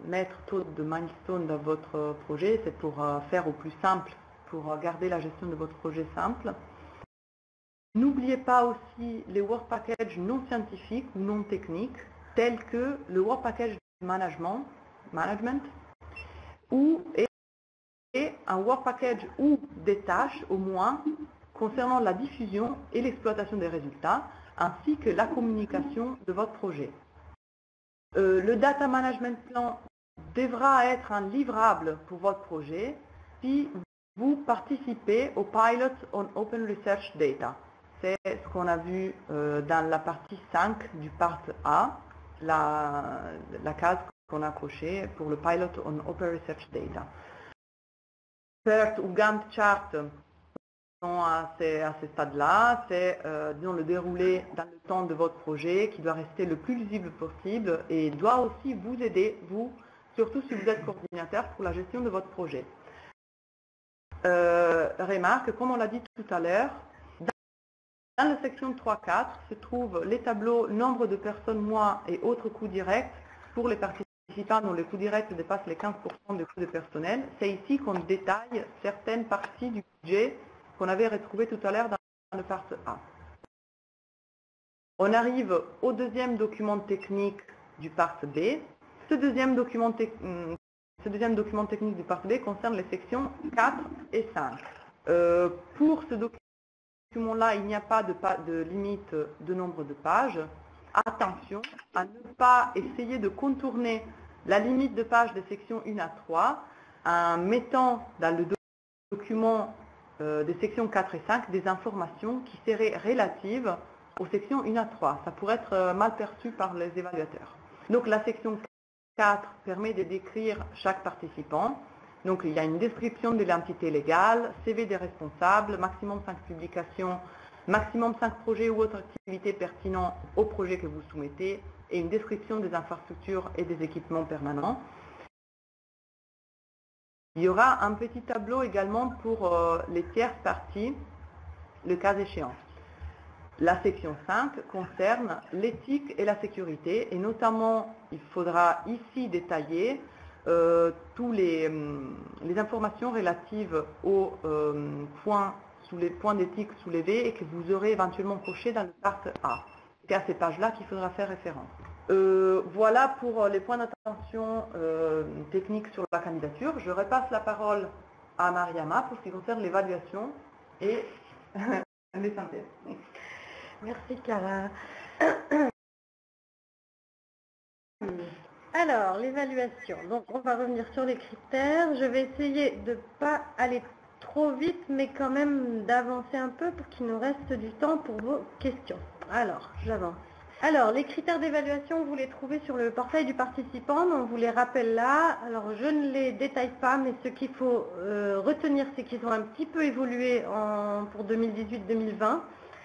mettre trop de milestones dans votre projet. C'est pour faire au plus simple, pour garder la gestion de votre projet simple. N'oubliez pas aussi les work packages non scientifiques ou non techniques, tels que le work package management ou un work package ou des tâches au moins concernant la diffusion et l'exploitation des résultats, ainsi que la communication de votre projet. Le Data Management Plan devra être un livrable pour votre projet si vous participez au Pilot on Open Research Data. C'est ce qu'on a vu dans la partie 5 du part A, la case qu'on a cochée pour le Pilot on Open Research Data. PERT ou Gantt chart sont à ce stade-là, c'est disons, le déroulé dans le temps de votre projet qui doit rester le plus lisible possible et doit aussi vous aider, vous, surtout si vous êtes coordinateur pour la gestion de votre projet. Remarque, comme on l'a dit tout à l'heure, dans la section 3.4 se trouvent les tableaux nombre de personnes, mois et autres coûts directs pour les participants dont les coûts directs dépassent les 15% de coûts de personnel. C'est ici qu'on détaille certaines parties du budget qu'on avait retrouvé tout à l'heure dans le part A. On arrive au deuxième document technique du part B. Ce deuxième document technique du part B concerne les sections 4 et 5. Pour ce document-là, il n'y a pas de limite de nombre de pages. Attention à ne pas essayer de contourner la limite de pages des sections 1 à 3 en mettant dans le document des sections 4 et 5 des informations qui seraient relatives aux sections 1 à 3. Ça pourrait être mal perçu par les évaluateurs. Donc la section 4 permet de décrire chaque participant. Donc il y a une description de l'entité légale, CV des responsables, maximum 5 publications, maximum 5 projets ou autres activités pertinents au projet que vous soumettez et une description des infrastructures et des équipements permanents. Il y aura un petit tableau également pour les tierces parties, le cas échéant. La section 5 concerne l'éthique et la sécurité et notamment il faudra ici détailler tous les informations relatives aux les points d'éthique soulevés et que vous aurez éventuellement coché dans le part A. C'est à ces pages-là qu'il faudra faire référence. Voilà pour les points d'attention techniques sur la candidature. Je repasse la parole à Mariama pour ce qui concerne l'évaluation et les synthèses. Merci Cara. Alors, l'évaluation. Donc, on va revenir sur les critères. Je vais essayer de ne pas aller trop vite, mais quand même d'avancer un peu pour qu'il nous reste du temps pour vos questions. Alors, j'avance. Alors, les critères d'évaluation, vous les trouvez sur le portail du participant, on vous les rappelle là. Alors, je ne les détaille pas, mais ce qu'il faut retenir, c'est qu'ils ont un petit peu évolué pour 2018-2020.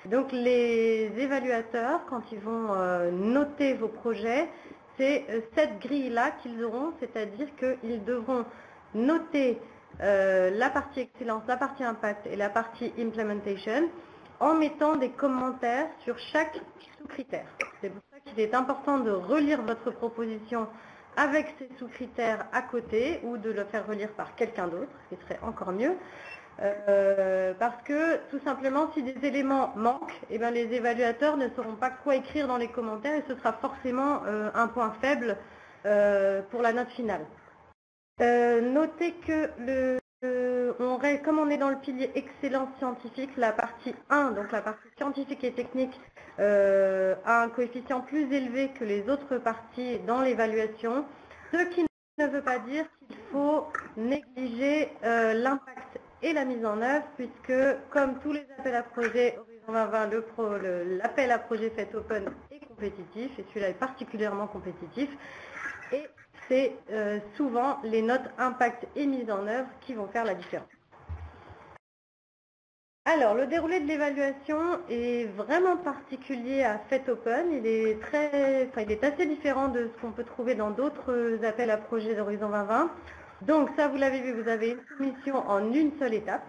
Donc, les évaluateurs, quand ils vont noter vos projets, c'est cette grille-là qu'ils auront, c'est-à-dire qu'ils devront noter la partie excellence, la partie impact et la partie implementation en mettant des commentaires sur chaque sous-critère. C'est pour ça qu'il est important de relire votre proposition avec ces sous-critères à côté ou de le faire relire par quelqu'un d'autre, ce qui serait encore mieux. Parce que tout simplement, si des éléments manquent, eh bien, les évaluateurs ne sauront pas quoi écrire dans les commentaires et ce sera forcément un point faible pour la note finale. Notez que comme on est dans le pilier excellence scientifique, la partie 1, donc la partie scientifique et technique, a un coefficient plus élevé que les autres parties dans l'évaluation, ce qui ne veut pas dire qu'il faut négliger l'impact et la mise en œuvre, puisque comme tous les appels à projets Horizon 2020, l'appel à projet fait open est compétitif, et celui-là est particulièrement compétitif, et c'est souvent les notes impact et mise en œuvre qui vont faire la différence. Alors, le déroulé de l'évaluation est vraiment particulier à Fait Open. Il est assez différent de ce qu'on peut trouver dans d'autres appels à projets d'Horizon 2020. Donc, ça, vous l'avez vu, vous avez une soumission en une seule étape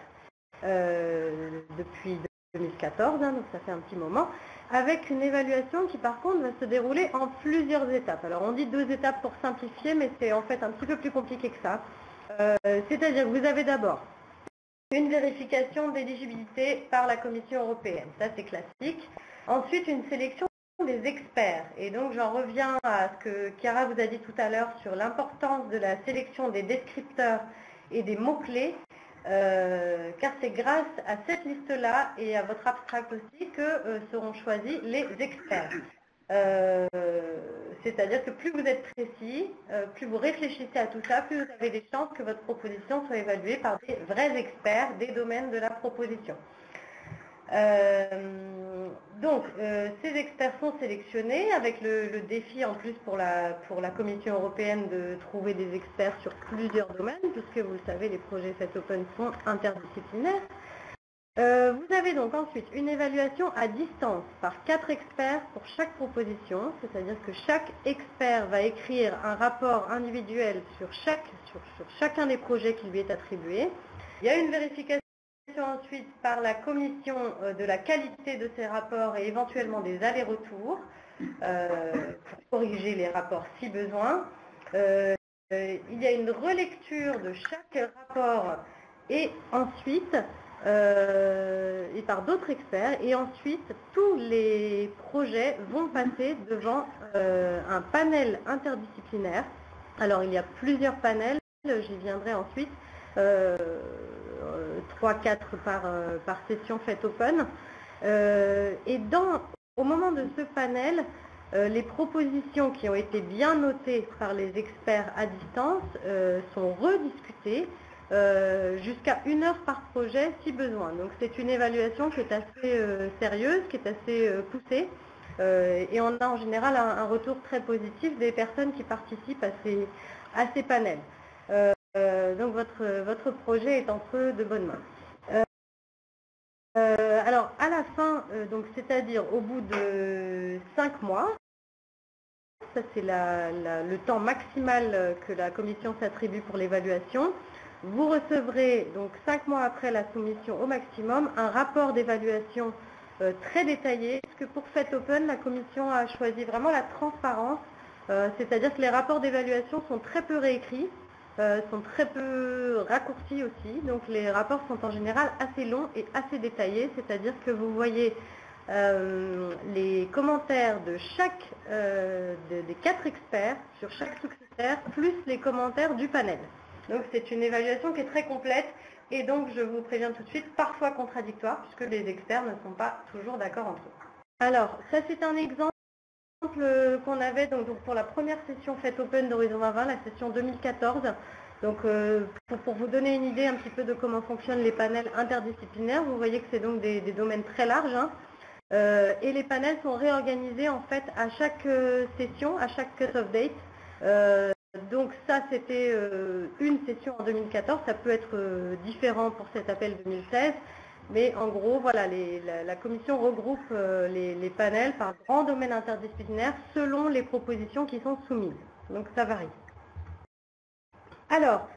depuis 2014, donc ça fait un petit moment, avec une évaluation qui, par contre, va se dérouler en plusieurs étapes. Alors, on dit 2 étapes pour simplifier, mais c'est en fait un petit peu plus compliqué que ça. C'est-à-dire que vous avez d'abord une vérification d'éligibilité par la Commission européenne. Ça, c'est classique. Ensuite, une sélection des experts. Et donc, j'en reviens à ce que Chiara vous a dit tout à l'heure sur l'importance de la sélection des descripteurs et des mots-clés. car c'est grâce à cette liste-là et à votre abstract aussi que seront choisis les experts. C'est-à-dire que plus vous êtes précis, plus vous réfléchissez à tout ça, plus vous avez des chances que votre proposition soit évaluée par des vrais experts des domaines de la proposition. Ces experts sont sélectionnés avec le défi en plus pour la Commission européenne de trouver des experts sur plusieurs domaines, puisque vous le savez, les projets Fait Open sont interdisciplinaires. Vous avez donc ensuite une évaluation à distance par 4 experts pour chaque proposition, c'est-à-dire que chaque expert va écrire un rapport individuel sur chacun des projets qui lui est attribué. Il y a une vérification ensuite par la commission de la qualité de ces rapports et éventuellement des allers-retours pour corriger les rapports si besoin. Il y a une relecture de chaque rapport et ensuite et par d'autres experts, et ensuite tous les projets vont passer devant un panel interdisciplinaire. Alors il y a plusieurs panels, j'y viendrai ensuite, 3-4 par session Fait Open. Et au moment de ce panel, les propositions qui ont été bien notées par les experts à distance sont rediscutées jusqu'à 1 heure par projet si besoin. Donc c'est une évaluation qui est assez sérieuse, qui est assez poussée, et on a en général un retour très positif des personnes qui participent à ces panels. Donc votre projet est entre de bonnes mains. Alors à la fin, donc c'est-à-dire au bout de 5 mois, ça c'est le temps maximal que la commission s'attribue pour l'évaluation. Vous recevrez, donc 5 mois après la soumission au maximum, un rapport d'évaluation très détaillé, puisque pour Fait Open, la commission a choisi vraiment la transparence, c'est-à-dire que les rapports d'évaluation sont très peu réécrits, sont très peu raccourcis aussi, donc les rapports sont en général assez longs et assez détaillés, c'est-à-dire que vous voyez les commentaires de chaque des 4 experts sur chaque sous-critère, plus les commentaires du panel. Donc c'est une évaluation qui est très complète et donc je vous préviens tout de suite, parfois contradictoire, puisque les experts ne sont pas toujours d'accord entre eux. Alors ça c'est un exemple qu'on avait donc pour la première session Fait Open d'Horizon 2020, la session 2014. Donc pour vous donner une idée un petit peu de comment fonctionnent les panels interdisciplinaires, vous voyez que c'est donc des domaines très larges, hein. Et les panels sont réorganisés en fait à chaque session, à chaque cut-off date. Donc ça c'était une session en 2014, ça peut être différent pour cet appel 2016, mais en gros voilà, la commission regroupe les panels par grands domaines interdisciplinaires selon les propositions qui sont soumises, donc ça varie. Alors,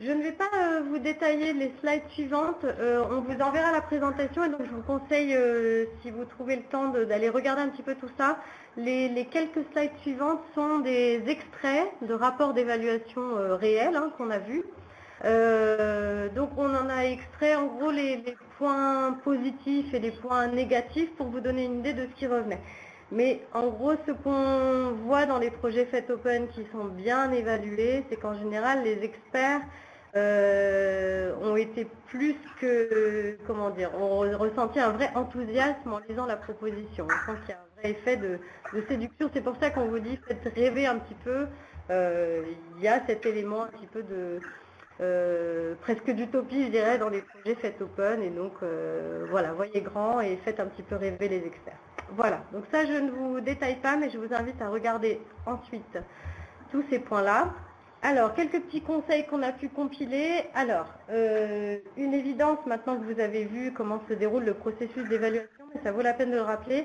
je ne vais pas vous détailler les slides suivantes, on vous enverra la présentation et donc je vous conseille, si vous trouvez le temps d'aller regarder un petit peu tout ça, les quelques slides suivantes sont des extraits de rapports d'évaluation réels hein, qu'on a vus. Donc on en a extrait en gros les points positifs et les points négatifs pour vous donner une idée de ce qui revenait. Mais en gros, ce qu'on voit dans les projets Fait Open qui sont bien évalués, c'est qu'en général, les experts ont été plus que, comment dire, ont ressenti un vrai enthousiasme en lisant la proposition. On sent qu'il y a un vrai effet de séduction. C'est pour ça qu'on vous dit, faites rêver un petit peu. Il y a cet élément un petit peu de presque d'utopie, je dirais, dans les projets Fait Open. Et donc, voilà, voyez grand et faites un petit peu rêver les experts. Voilà, donc ça je ne vous détaille pas, mais je vous invite à regarder ensuite tous ces points-là. Alors, quelques petits conseils qu'on a pu compiler. Alors, une évidence, maintenant que vous avez vu comment se déroule le processus d'évaluation, mais ça vaut la peine de le rappeler,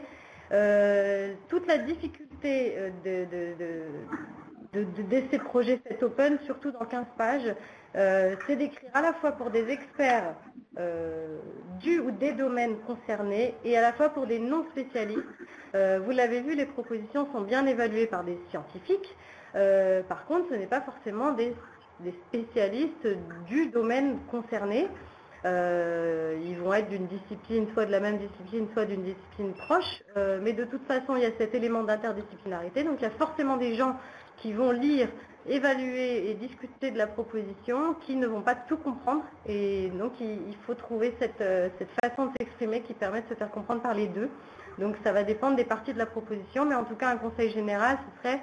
toute la difficulté de ces projets Fait Open, surtout dans 15 pages, c'est d'écrire à la fois pour des experts du ou des domaines concernés et à la fois pour des non-spécialistes. Vous l'avez vu, les propositions sont bien évaluées par des scientifiques. Par contre, ce n'est pas forcément des spécialistes du domaine concerné. Ils vont être d'une discipline, soit de la même discipline, soit d'une discipline proche. Mais de toute façon, il y a cet élément d'interdisciplinarité. Donc il y a forcément des gens qui vont lire évaluer et discuter de la proposition qui ne vont pas tout comprendre. Et donc il faut trouver cette façon de s'exprimer qui permet de se faire comprendre par les deux. Donc ça va dépendre des parties de la proposition, mais en tout cas un conseil général, ce serait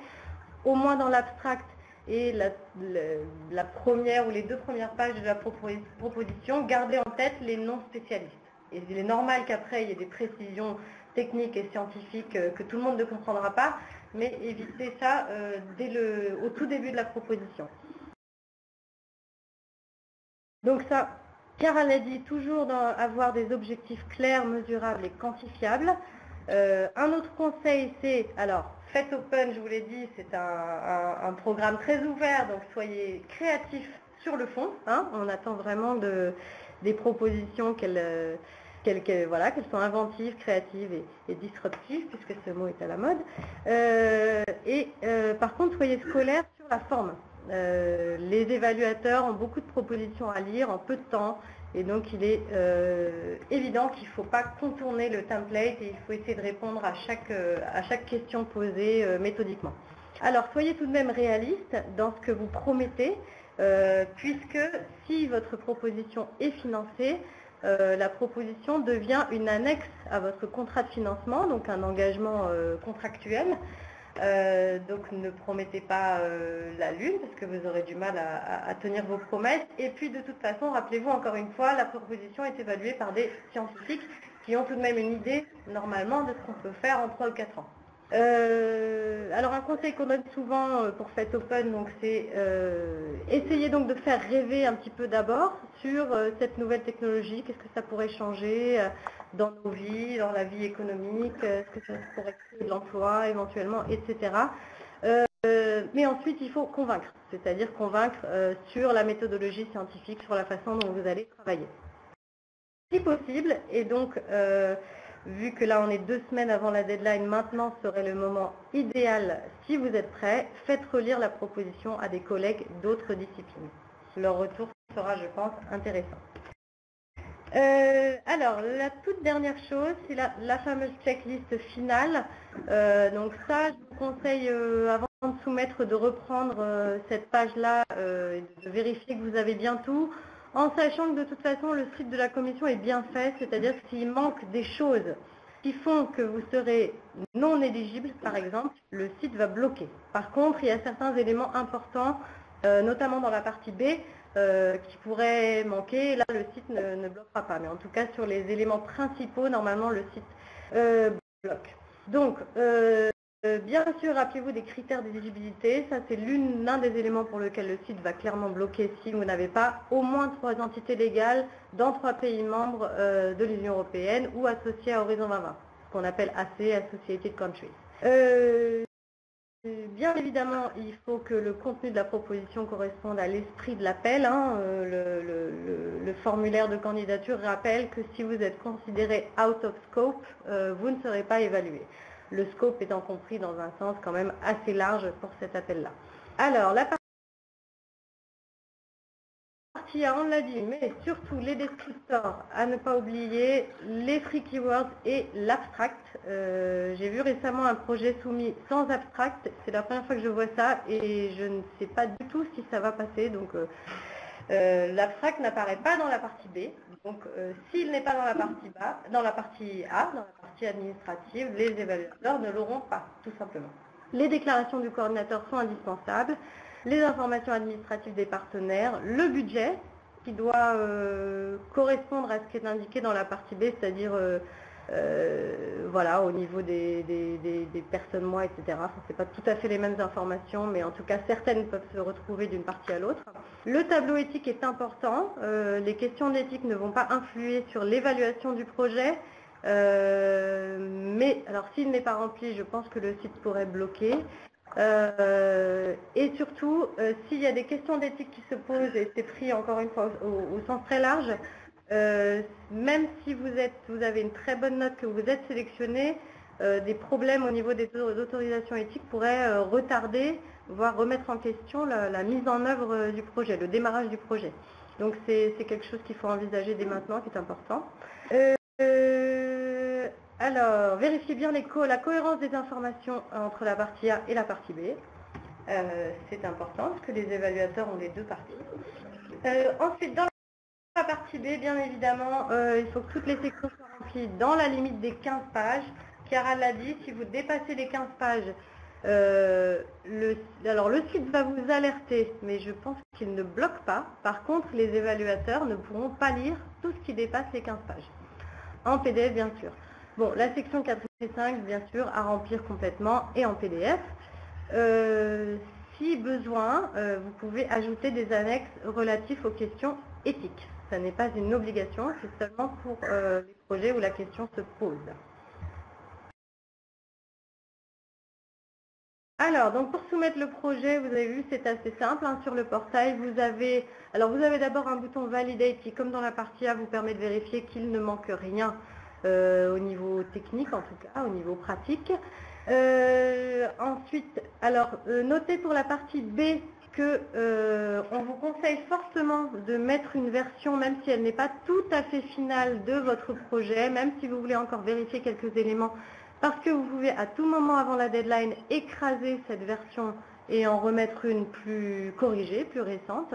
au moins dans l'abstract et la première ou les 2 premières pages de la proposition, garder en tête les non spécialistes. Et il est normal qu'après il y ait des précisions techniques et scientifiques que tout le monde ne comprendra pas, mais éviter ça au tout début de la proposition. Donc ça, Carole a dit, toujours avoir des objectifs clairs, mesurables et quantifiables. Un autre conseil, c'est, alors, Faites Open, je vous l'ai dit, c'est un programme très ouvert, donc soyez créatifs sur le fond. Hein, on attend vraiment des propositions qu'elles soient inventives, créatives et disruptives, puisque ce mot est à la mode. Par contre, soyez scolaires sur la forme. Les évaluateurs ont beaucoup de propositions à lire en peu de temps. Et donc il est évident qu'il ne faut pas contourner le template et il faut essayer de répondre à chaque question posée méthodiquement. Alors soyez tout de même réaliste dans ce que vous promettez, puisque si votre proposition est financée, la proposition devient une annexe à votre contrat de financement, donc un engagement contractuel. Donc ne promettez pas la lune parce que vous aurez du mal à tenir vos promesses. Et puis de toute façon, rappelez-vous encore une fois, la proposition est évaluée par des scientifiques qui ont tout de même une idée normalement de ce qu'on peut faire en 3 ou 4 ans. Alors un conseil qu'on donne souvent pour Faites Open, donc c'est essayer donc de faire rêver un petit peu d'abord sur cette nouvelle technologie, qu'est-ce que ça pourrait changer dans nos vies, dans la vie économique, est-ce que ça pourrait créer de l'emploi éventuellement, etc. Mais ensuite il faut convaincre, c'est-à-dire convaincre sur la méthodologie scientifique, sur la façon dont vous allez travailler. Si possible, et donc vu que là on est 2 semaines avant la deadline, maintenant serait le moment idéal, si vous êtes prêts, faites relire la proposition à des collègues d'autres disciplines. Leur retour sera, je pense, intéressant. Alors, la toute dernière chose, c'est la fameuse checklist finale. Donc ça, je vous conseille, avant de soumettre, de reprendre cette page-là et de vérifier que vous avez bien tout, en sachant que de toute façon, le site de la commission est bien fait, c'est-à-dire que s'il manque des choses qui font que vous serez non éligible, par exemple, le site va bloquer. Par contre, il y a certains éléments importants, notamment dans la partie B, qui pourraient manquer. Là, le site ne bloquera pas. Mais en tout cas, sur les éléments principaux, normalement, le site bloque. Donc, bien sûr, rappelez-vous des critères d'éligibilité. Ça, c'est l'un des éléments pour lequel le site va clairement bloquer si vous n'avez pas au moins 3 entités légales dans 3 pays membres de l'Union européenne ou associés à Horizon 2020, ce qu'on appelle AC, Associated Countries. Bien évidemment, il faut que le contenu de la proposition corresponde à l'esprit de l'appel. Hein. Le formulaire de candidature rappelle que si vous êtes considéré out of scope, vous ne serez pas évalué. Le scope étant compris dans un sens quand même assez large pour cet appel-là. Alors, la partie A, on l'a dit, mais surtout les descriptors, à ne pas oublier, les free keywords et l'abstract. J'ai vu récemment un projet soumis sans abstract, c'est la première fois que je vois ça et je ne sais pas du tout si ça va passer. Donc l'abstract n'apparaît pas dans la partie B, donc s'il n'est pas dans la partie A, dans la partie administrative, les évaluateurs ne l'auront pas, tout simplement. Les déclarations du coordinateur sont indispensables. Les informations administratives des partenaires, le budget qui doit correspondre à ce qui est indiqué dans la partie B, c'est-à-dire voilà, au niveau des personnes mois, etc. Ce n'est pas tout à fait les mêmes informations, mais en tout cas certaines peuvent se retrouver d'une partie à l'autre. Le tableau éthique est important. Les questions d'éthique ne vont pas influer sur l'évaluation du projet. Mais alors s'il n'est pas rempli, je pense que le site pourrait bloquer. Et surtout, s'il y a des questions d'éthique qui se posent, et c'est pris encore une fois au sens très large, même si vous avez une très bonne note, que vous êtes sélectionné, des problèmes au niveau des autorisations éthiques pourraient retarder, voire remettre en question la mise en œuvre du projet, le démarrage du projet. Donc c'est quelque chose qu'il faut envisager dès maintenant, qui est important. Alors, vérifiez bien la cohérence des informations entre la partie A et la partie B. C'est important parce que les évaluateurs ont les deux parties. Ensuite, dans la partie B, bien évidemment, il faut que toutes les sections soient remplies dans la limite des 15 pages. Chiara l'a dit, si vous dépassez les 15 pages, alors le site va vous alerter, mais je pense qu'il ne bloque pas. Par contre, les évaluateurs ne pourront pas lire tout ce qui dépasse les 15 pages. En PDF, bien sûr. Bon, la section 4 et 5, bien sûr, à remplir complètement et en PDF. Si besoin, vous pouvez ajouter des annexes relatifs aux questions éthiques. Ça n'est pas une obligation, c'est seulement pour les projets où la question se pose. Alors, donc pour soumettre le projet, vous avez vu, c'est assez simple. Hein, sur le portail, vous avez d'abord un bouton Validate qui, comme dans la partie A, vous permet de vérifier qu'il ne manque rien au niveau technique, en tout cas, au niveau pratique. Ensuite, alors, notez pour la partie B que on vous conseille fortement de mettre une version, même si elle n'est pas tout à fait finale de votre projet, même si vous voulez encore vérifier quelques éléments, parce que vous pouvez à tout moment avant la deadline écraser cette version et en remettre une plus corrigée, plus récente.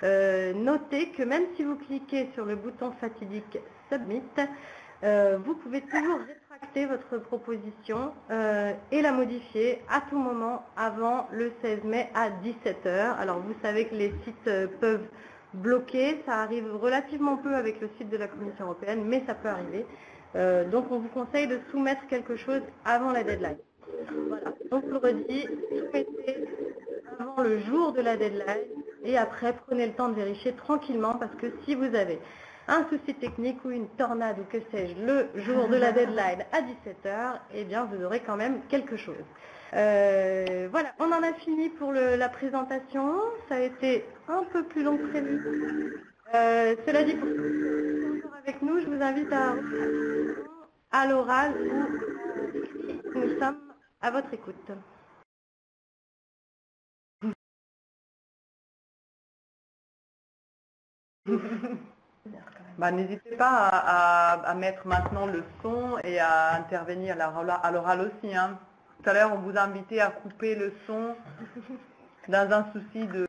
Notez que même si vous cliquez sur le bouton fatidique Submit, vous pouvez toujours rétracter votre proposition et la modifier à tout moment avant le 16 mai à 17 h. Alors vous savez que les sites peuvent bloquer, ça arrive relativement peu avec le site de la Commission européenne, mais ça peut arriver. Donc on vous conseille de soumettre quelque chose avant la deadline. Voilà, donc je le redis, soumettez avant le jour de la deadline et après prenez le temps de vérifier tranquillement parce que si vous avez un souci technique ou une tornade ou que sais-je le jour de la deadline à 17 h, eh bien vous aurez quand même quelque chose. Voilà, on en a fini pour la présentation, ça a été un peu plus long que prévu. Cela dit, pour ceux qui sont encore avec nous, je vous invite à l'oral ou nous sommes à votre écoute. N'hésitez pas à mettre maintenant le son et à intervenir à l'oral aussi. Hein. Tout à l'heure, on vous a invité à couper le son dans un souci de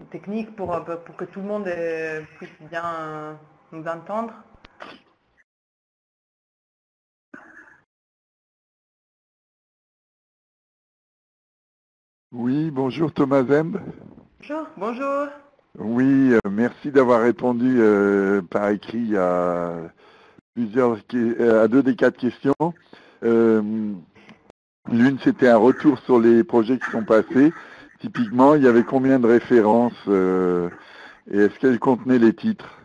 technique pour que tout le monde puisse bien nous entendre. Oui, bonjour Thomas Zemb. Bonjour. Bonjour. Oui, merci d'avoir répondu par écrit à deux des 4 questions. L'une, c'était un retour sur les projets qui sont passés. Typiquement, il y avait combien de références et est-ce qu'elles contenaient les titres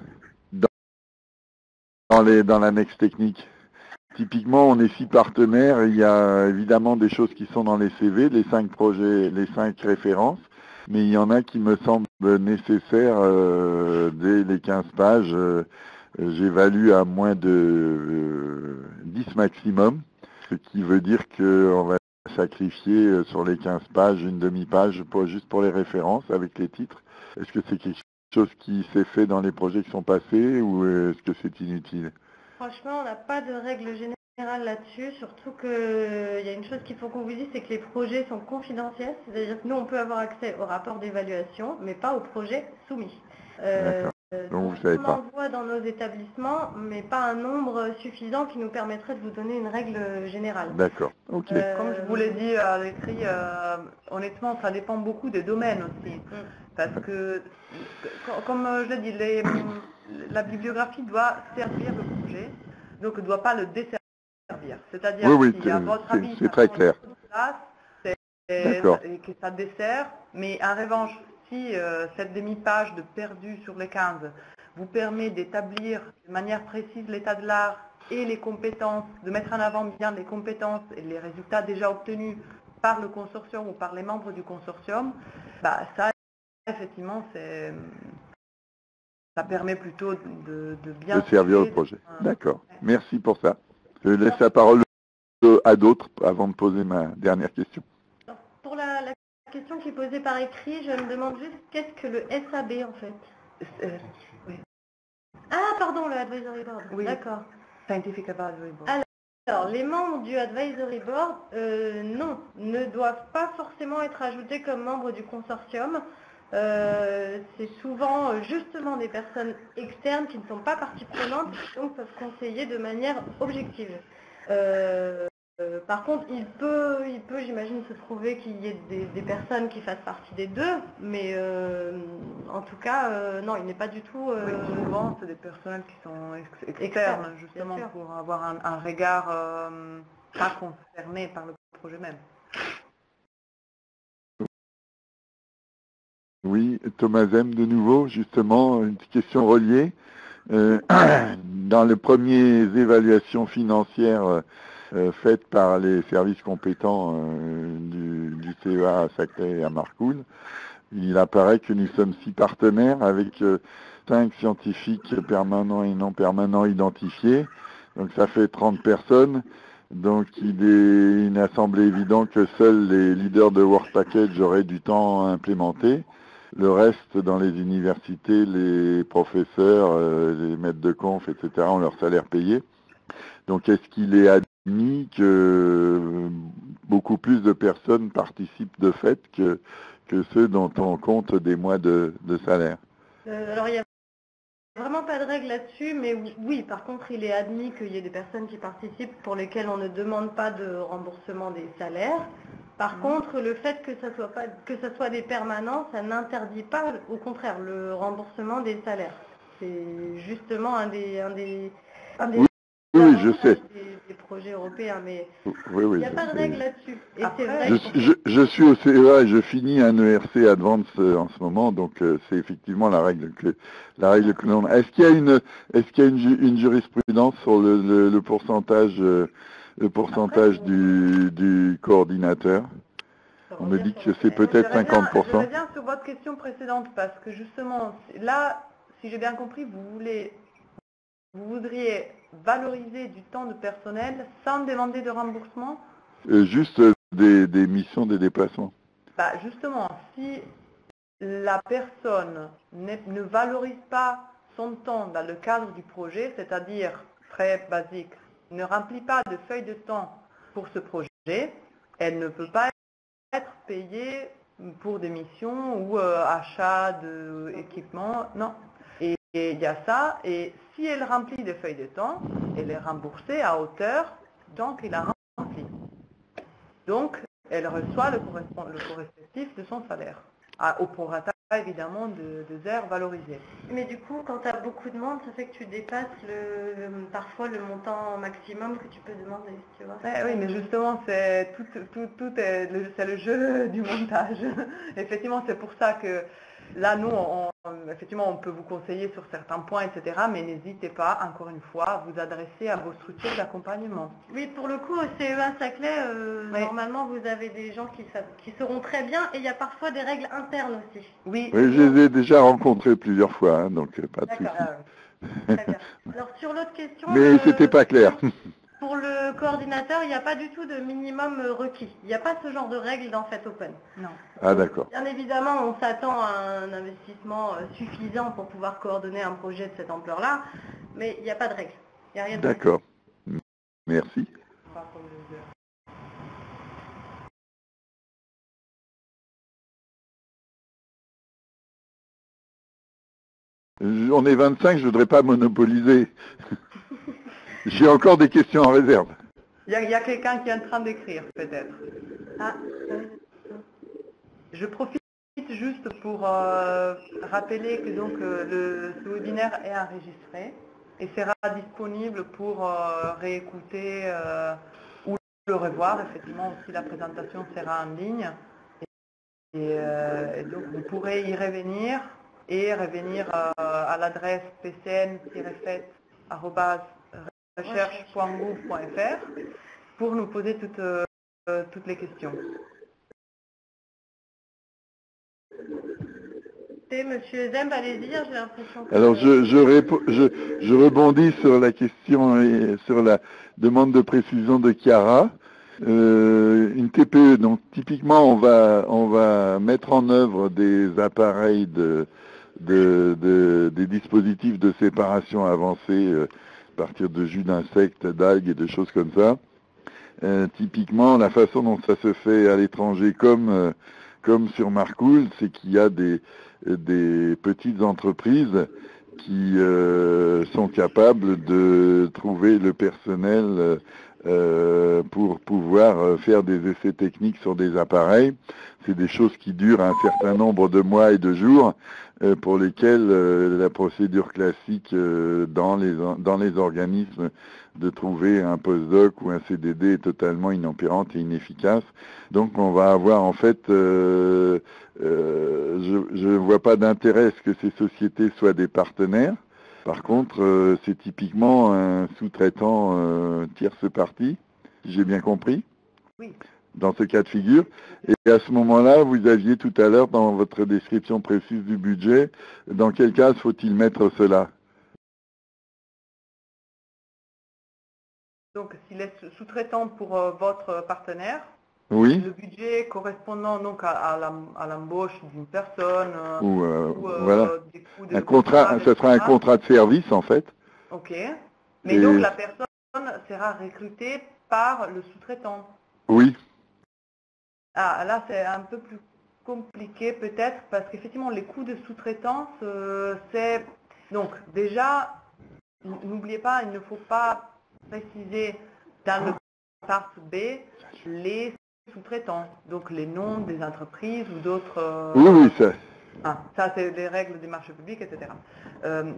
dans l'annexe technique? Typiquement, on est 6 partenaires. Il y a évidemment des choses qui sont dans les CV, les 5 projets, les 5 références. Mais il y en a qui me semblent nécessaires dès les 15 pages. J'évalue à moins de 10 maximum, ce qui veut dire qu'on va sacrifier sur les 15 pages une demi-page juste pour les références avec les titres. Est-ce que c'est quelque chose qui s'est fait dans les projets qui sont passés ou est-ce que c'est inutile? Franchement, on n'a pas de règle générale là-dessus, surtout qu'il y a une chose qu'il faut qu'on vous dise, c'est que les projets sont confidentiels, c'est-à-dire que nous, on peut avoir accès au rapport d'évaluation, mais pas aux projets soumis. Donc vous savez on pas. envoie dans nos établissements, mais pas un nombre suffisant qui nous permettrait de vous donner une règle générale. D'accord, ok. Comme je vous l'ai dit à l'écrit, honnêtement, ça dépend beaucoup des domaines aussi. Parce que, comme je l'ai dit, la bibliographie doit servir le projet, donc ne doit pas le desservir. C'est-à-dire si à votre avis, c'est très clair. Et que ça dessert, mais en revanche, si cette demi-page de perdu sur les 15 vous permet d'établir de manière précise l'état de l'art et les compétences, de mettre en avant bien les compétences et les résultats déjà obtenus par le consortium ou par les membres du consortium, ça, effectivement, ça permet plutôt de bien... De servir le projet. D'accord. Merci pour ça. Je laisse la parole à d'autres avant de poser ma dernière question. Pour la question qui est posée par écrit, je me demande juste qu'est-ce que le SAB en fait? Oui. Ah pardon, le Advisory Board. Oui. D'accord. Scientific Advisory Board. Alors, les membres du Advisory Board, non, ne doivent pas forcément être ajoutés comme membres du consortium. C'est souvent justement des personnes externes qui ne sont pas partie prenante, donc peuvent conseiller de manière objective. Par contre, il peut, j'imagine, se trouver qu'il y ait des personnes qui fassent partie des deux, mais en tout cas, non, il n'est pas du tout... Oui, souvent, c'est des personnes qui sont externes, justement, pour avoir un regard pas concerné par le projet même. Oui, Thomas M de nouveau, justement, une petite question reliée. Dans les premières évaluations financières faites par les services compétents du CEA à Saclay et à Marcoule, il apparaît que nous sommes 6 partenaires avec 5 scientifiques permanents et non permanents identifiés. Donc ça fait 30 personnes. Donc il a semblé évident que seuls les leaders de Work Package auraient du temps à implémenter. Le reste, dans les universités, les professeurs, les maîtres de conf, etc., ont leur salaire payé. Donc est-ce qu'il est admis que beaucoup plus de personnes participent de fait que ceux dont on compte des mois de salaire? Alors il n'y a vraiment pas de règle là-dessus, mais oui, par contre, il est admis qu'il y ait des personnes qui participent pour lesquelles on ne demande pas de remboursement des salaires. Par contre, le fait que ça soit des permanents, ça n'interdit pas, au contraire, le remboursement des salaires. C'est justement un des oui, je sais. Des projets européens, mais oui, il n'y a pas de règle là-dessus. Et c'est vrai je suis au CEA et je finis un ERC Advance en ce moment, donc c'est effectivement la règle que l'on a. Est-ce qu'il y a une jurisprudence sur le pourcentage du coordinateur? On me dit que c'est peut-être 50%. Je reviens sur votre question précédente parce que justement, là, si j'ai bien compris, vous voudriez valoriser du temps de personnel sans demander de remboursement? Juste des missions, des déplacements. Bah justement, si la personne ne valorise pas son temps dans le cadre du projet, c'est-à-dire très basique, ne remplit pas de feuille de temps pour ce projet, elle ne peut pas être payée pour des missions ou achat d'équipement, non. Et il y a ça, et si elle remplit des feuilles de temps, elle est remboursée à hauteur tant qu'elle a rempli. Donc, elle reçoit le correspectif de son salaire, au prorata évidemment des heures valorisées. Mais du coup, quand tu as beaucoup de monde, ça fait que tu dépasses parfois le montant maximum que tu peux demander, tu vois. Oui, mais justement, c'est c'est le jeu du montage. Effectivement, c'est pour ça que là, nous, effectivement, on peut vous conseiller sur certains points, etc. Mais n'hésitez pas, encore une fois, à vous adresser à vos structures d'accompagnement. Oui, pour le coup, au CEA Saclay, normalement, vous avez des gens qui sauront très bien, et il y a parfois des règles internes aussi. Oui, je les ai déjà rencontrés plusieurs fois, hein, donc pas de souci. Très bien. Alors, sur l'autre question... Mais c'était pas clair. Pour le coordinateur, il n'y a pas du tout de minimum requis. Il n'y a pas ce genre de règles dans Fait Open. Non. Ah d'accord. Bien évidemment, on s'attend à un investissement suffisant pour pouvoir coordonner un projet de cette ampleur-là, mais il n'y a pas de règles. Il n'y a rien de... D'accord. Merci. On est 25, je ne voudrais pas monopoliser. J'ai encore des questions en réserve. Il y a quelqu'un qui est en train d'écrire, peut-être. Ah, je profite juste pour rappeler que donc, ce webinaire est enregistré et sera disponible pour réécouter ou le revoir. Effectivement, aussi la présentation sera en ligne. Et donc, vous pourrez y revenir et revenir à l'adresse pcn-recherche.gouv.fr pour nous poser toutes les questions. Monsieur Zemb, allez-y, j'ai l'impression que... Alors je rebondis sur la question et sur la demande de précision de Chiara. Une TPE, donc typiquement on va mettre en œuvre des appareils des dispositifs de séparation avancés partir de jus d'insectes, d'algues et de choses comme ça. Typiquement, la façon dont ça se fait à l'étranger, comme sur Marcoule, c'est qu'il y a des petites entreprises qui sont capables de trouver le personnel pour pouvoir faire des essais techniques sur des appareils. C'est des choses qui durent un certain nombre de mois et de jours, pour lesquels la procédure classique dans les organismes de trouver un postdoc ou un CDD est totalement inopérante et inefficace. Donc on va avoir en fait, je ne vois pas d'intérêt à ce que ces sociétés soient des partenaires. Par contre, c'est typiquement un sous-traitant tierce partie, si j'ai bien compris, Oui. dans ce cas de figure. Et à ce moment-là, vous aviez tout à l'heure dans votre description précise du budget, dans quel cas faut-il mettre cela? Donc, s'il est sous-traitant pour votre partenaire, Oui. le budget correspondant donc à l'embauche d'une personne voilà. des coûts de Un contrat, ça sera un contrat de service en fait. Ok. Mais donc la personne sera recrutée par le sous-traitant. Oui. Ah, là c'est un peu plus compliqué peut-être parce qu'effectivement les coûts de sous-traitance c'est donc déjà n'oubliez pas, il ne faut pas préciser dans le part B les sous-traitants, donc les noms des entreprises ou d'autres... oui, ça. Ça c'est les règles des marchés publics, etc.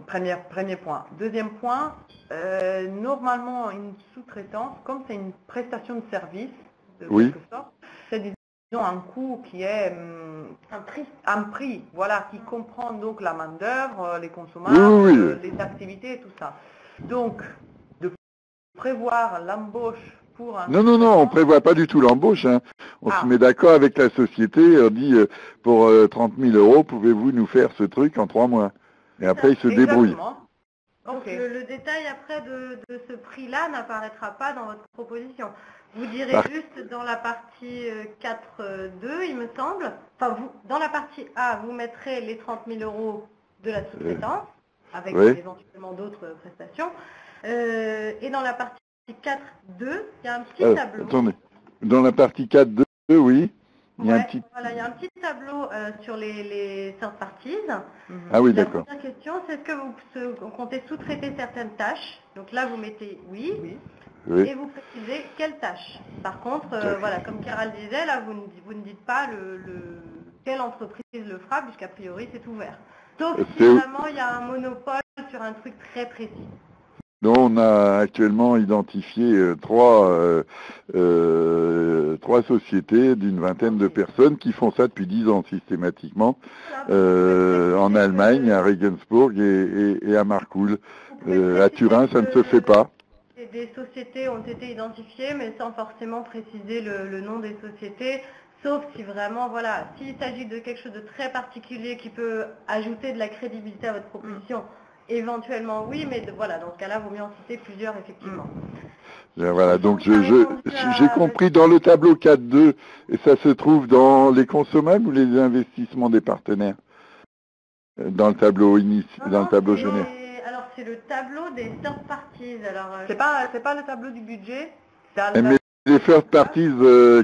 Premier point. Deuxième point, normalement une sous-traitance, comme c'est une prestation de service, de quelque sorte, c'est disons un coût qui est un prix, voilà, qui comprend donc la main-d'œuvre, les consommables, les activités et tout ça. Donc, de prévoir l'embauche pour un... Non, on prévoit pas du tout l'embauche. Hein. On se met d'accord avec la société, on dit pour 30 000 euros, pouvez-vous nous faire ce truc en 3 mois? Et après, ils se débrouillent. Donc le détail après de ce prix-là n'apparaîtra pas dans votre proposition. Vous direz juste dans la partie 4.2, il me semble, enfin dans la partie A, vous mettrez les 30 000 euros de la sous-traitance, avec éventuellement d'autres prestations. Et dans la partie 4.2, il y a un petit tableau. Attendez, dans la partie 4.2, oui. Il y a il y a un petit tableau sur les third parties. Ah oui, d'accord. La première question, c'est est-ce que vous comptez sous-traiter certaines tâches? Donc là, vous mettez oui. Et vous précisez quelles tâches. Par contre, voilà, comme Caral disait, là, vous ne dites pas quelle entreprise le fera, puisqu'a priori, c'est ouvert. Sauf si vraiment il y a un monopole sur un truc très précis. Donc, on a actuellement identifié trois sociétés d'une vingtaine de personnes qui font ça depuis 10 ans systématiquement, en Allemagne, à Regensburg et à Marcoule. À Turin, ça ne se fait pas. Des sociétés ont été identifiées, mais sans forcément préciser le nom des sociétés, sauf si vraiment, voilà, s'il s'agit de quelque chose de très particulier qui peut ajouter de la crédibilité à votre proposition, éventuellement oui, mais voilà, dans ce cas-là, il vaut mieux en citer plusieurs, effectivement. Voilà, donc j'ai compris dans le tableau 4.2, et ça se trouve dans les consommables ou les investissements des partenaires? Dans le tableau général. Alors c'est le tableau des third parties. C'est pas le tableau du budget. Mais les third parties,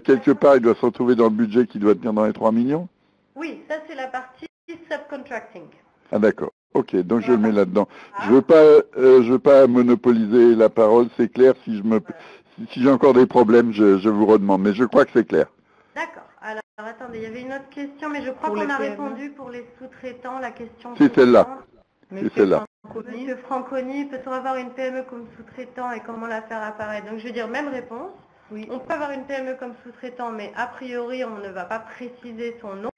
quelque part, il doit se retrouver dans le budget qui doit tenir dans les 3 millions? Oui, ça c'est la partie subcontracting. Ah d'accord. Ok, donc je le mets là-dedans. Je veux pas monopoliser la parole, c'est clair. Si j'ai encore des problèmes, je vous redemande. Mais je crois que c'est clair. D'accord. Alors attendez, il y avait une autre question, mais je crois qu'on a répondu pour les sous-traitants la question. C'est celle-là. C'est celle-là. Monsieur Franconi, peut-on avoir une PME comme sous-traitant et comment la faire apparaître? Donc je veux dire, même réponse. Oui. On peut avoir une PME comme sous-traitant, mais a priori, on ne va pas préciser son nom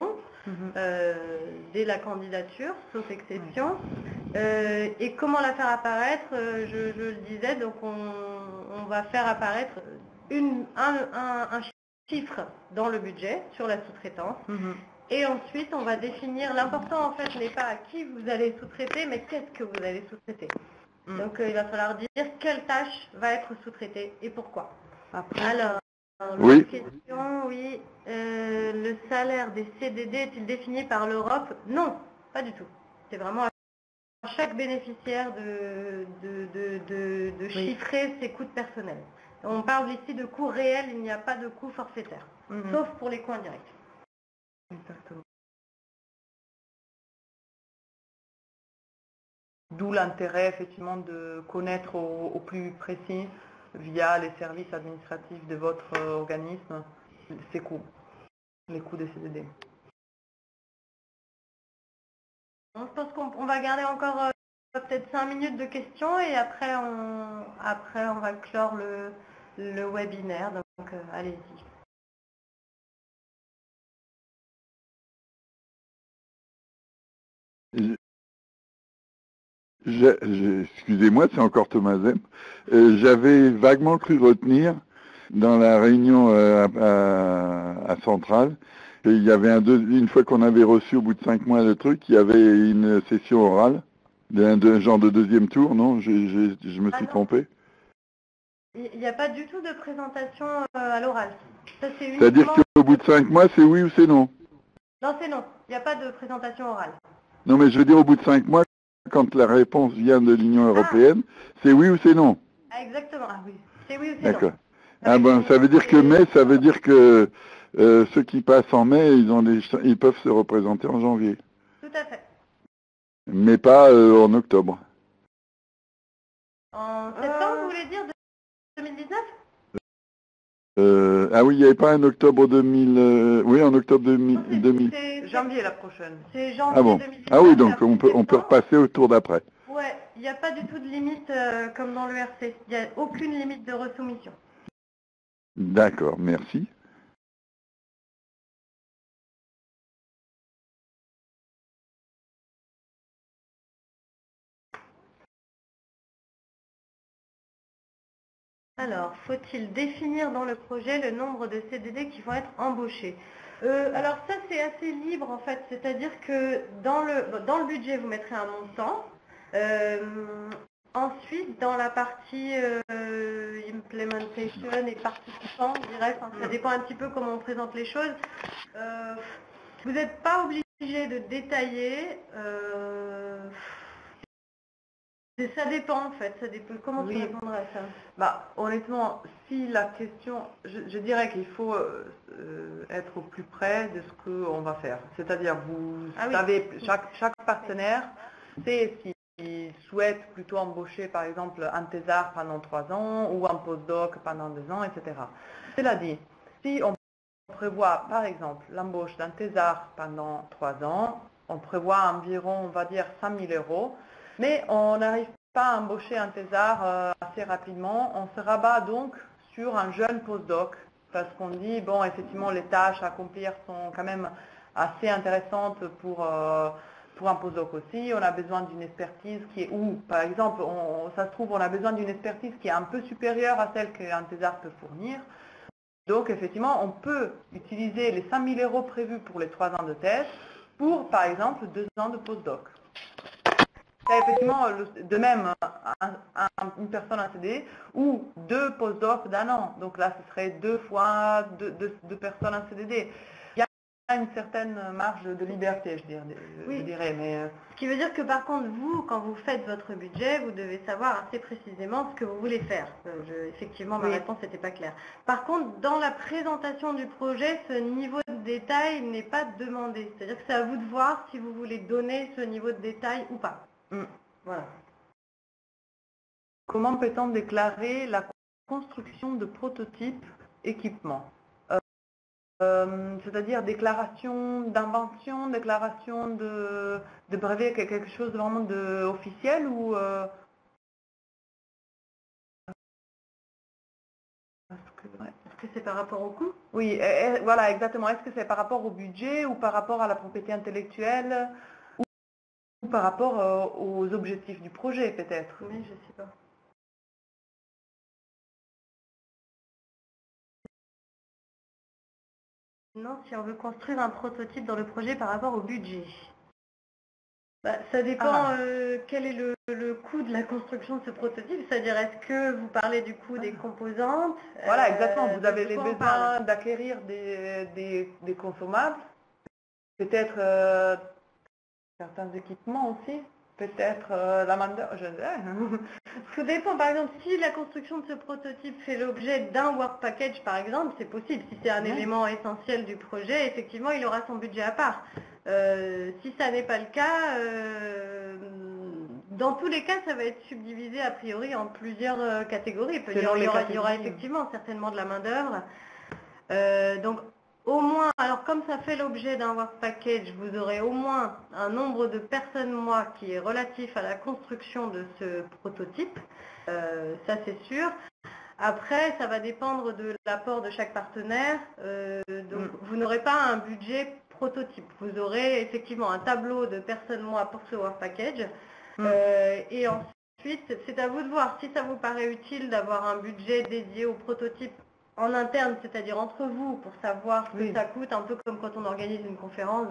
dès la candidature, sauf exception. Et comment la faire apparaître? Je le disais, donc on va faire apparaître un chiffre dans le budget sur la sous-traitance. Et ensuite, on va définir, l'important en fait n'est pas à qui vous allez sous-traiter, mais qu'est-ce que vous allez sous-traiter. Donc il va falloir dire quelle tâche va être sous-traitée et pourquoi. Alors, oui. Question, oui. Le salaire des CDD est-il défini par l'Europe? Non, pas du tout. C'est vraiment chaque bénéficiaire de chiffrer ses coûts de personnel. On parle ici de coûts réels, il n'y a pas de coûts forfaitaires, sauf pour les coûts indirects. Exactement. D'où l'intérêt effectivement de connaître au plus précis, via les services administratifs de votre organisme, ces coûts, les coûts des CDD. Je pense qu'on va garder encore peut-être 5 minutes de questions et après on va clore le webinaire, donc allez-y. Excusez-moi, c'est encore Thomas Zem. J'avais vaguement cru retenir dans la réunion à Centrale qu'il y avait une fois qu'on avait reçu au bout de 5 mois le truc, il y avait une session orale, un genre de deuxième tour, non? Je me suis trompé. Il n'y a pas du tout de présentation à l'oral. C'est-à-dire qu'au bout de 5 mois, c'est oui ou c'est non? Non, c'est non. Il n'y a pas de présentation orale. Non, mais je veux dire au bout de 5 mois, quand la réponse vient de l'Union européenne, c'est oui ou c'est non? Ah, exactement. Ah oui. C'est oui ou c'est non. D'accord. Ah ben, ça veut dire que mai, ça veut dire que ceux qui passent en mai, ils peuvent se représenter en janvier. Tout à fait. Mais pas en octobre. En septembre, vous voulez dire 2019? Ah oui, il n'y avait pas un octobre 2000... oui, en octobre 2000. C'est janvier la prochaine. C'est janvier 2019. Ah oui, donc on peut repasser au tour d'après. Ouais, il n'y a pas du tout de limite comme dans l'ERC. Il n'y a aucune limite de resoumission. D'accord, merci. Alors, faut-il définir dans le projet le nombre de CDD qui vont être embauchés? Alors ça, c'est assez libre en fait, c'est-à-dire que dans le budget, vous mettrez un montant. Ensuite, dans la partie implementation et participants, je dirais, ça dépend un petit peu comment on présente les choses. Vous n'êtes pas obligé de détailler. Ça dépend en fait, ça dépend. Comment tu répondrais à ça? Bah, honnêtement, si la question, je dirais qu'il faut être au plus près de ce qu'on va faire. C'est-à-dire, vous savez, chaque partenaire sait s'il souhaite plutôt embaucher par exemple un thésard pendant 3 ans ou un postdoc pendant 2 ans, etc. Cela dit, si on prévoit par exemple l'embauche d'un thésard pendant 3 ans, on prévoit environ, on va dire, 5 000 €. Mais on n'arrive pas à embaucher un thésard assez rapidement. On se rabat donc sur un jeune postdoc parce qu'on dit, bon, effectivement, les tâches à accomplir sont quand même assez intéressantes pour un postdoc aussi. On a besoin d'une expertise qui est, ou par exemple, ça se trouve, on a besoin d'une expertise qui est un peu supérieure à celle qu'un thésard peut fournir. Donc, effectivement, on peut utiliser les 5 000 € prévus pour les 3 ans de thèse pour, par exemple, 2 ans de postdoc. Effectivement, de même, une personne en CD ou 2 postdocs d'1 an. Donc là, ce serait 2 fois 2 personnes en CDD. Il y a une certaine marge de liberté, je dirais. Mais ce qui veut dire que par contre, vous, quand vous faites votre budget, vous devez savoir assez précisément ce que vous voulez faire. Effectivement, ma réponse n'était pas claire. Par contre, dans la présentation du projet, ce niveau de détail n'est pas demandé. C'est-à-dire que c'est à vous de voir si vous voulez donner ce niveau de détail ou pas. Voilà. Comment peut-on déclarer la construction de prototypes équipements? C'est-à-dire déclaration d'invention, déclaration de brevet, quelque chose de vraiment officiel ou Est-ce que c'est par rapport au coût? Oui, voilà, exactement. Est-ce que c'est par rapport au budget ou par rapport à la propriété intellectuelle ou par rapport aux objectifs du projet, peut-être? Oui, je ne sais pas. Non, si on veut construire un prototype dans le projet par rapport au budget. Ça dépend quel est le coût de la construction de ce prototype. C'est-à-dire, est-ce que vous parlez du coût des composantes? Voilà, exactement. Vous avez les besoins d'acquérir des consommables, peut-être certains équipements aussi. peut-être la main-d'œuvre, Tout dépend, par exemple, si la construction de ce prototype fait l'objet d'un work package, par exemple, c'est possible. Si c'est un élément essentiel du projet, effectivement, il aura son budget à part. Si ça n'est pas le cas, dans tous les cas, ça va être subdivisé a priori en plusieurs catégories. Il y aura effectivement certainement de la main-d'œuvre. Donc, au moins, alors comme ça fait l'objet d'un work package, vous aurez au moins un nombre de personnes mois qui est relatif à la construction de ce prototype, ça c'est sûr. Après, ça va dépendre de l'apport de chaque partenaire, donc vous n'aurez pas un budget prototype. Vous aurez effectivement un tableau de personnes mois pour ce work package, et ensuite, c'est à vous de voir si ça vous paraît utile d'avoir un budget dédié au prototype en interne, c'est-à-dire entre vous, pour savoir ce que ça coûte, un peu comme quand on organise une conférence,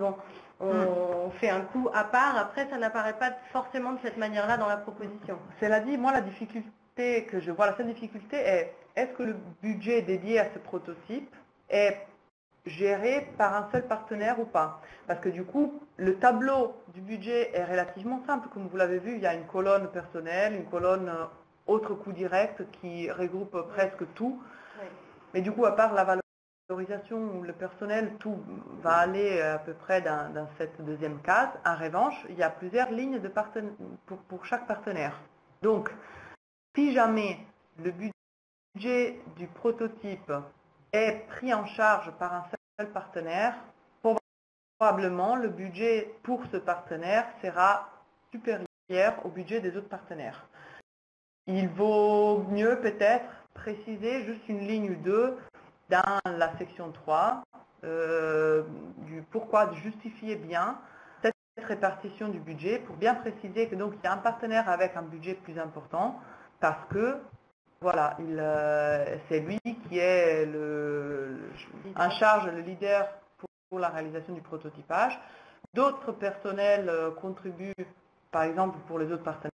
on fait un coût à part. Après, ça n'apparaît pas forcément de cette manière-là dans la proposition. Cela dit, moi, la difficulté que je vois, la seule difficulté est, est-ce que le budget dédié à ce prototype est géré par un seul partenaire ou pas? Parce que du coup, le tableau du budget est relativement simple. Comme vous l'avez vu, il y a une colonne personnelle, une colonne autres coûts directs qui regroupe presque tout. Mais du coup, à part la valorisation ou le personnel, tout va aller à peu près dans cette deuxième case. En revanche, il y a plusieurs lignes de pour chaque partenaire. Donc, si jamais le budget du prototype est pris en charge par un seul partenaire, probablement le budget pour ce partenaire sera supérieur au budget des autres partenaires. Il vaut mieux peut-être préciser juste une ligne ou deux dans la section 3 du pourquoi justifier bien cette répartition du budget pour bien préciser que donc il y a un partenaire avec un budget plus important parce que voilà, c'est lui qui est en charge, le leader pour la réalisation du prototypage. D'autres personnels contribuent, par exemple pour les autres partenaires.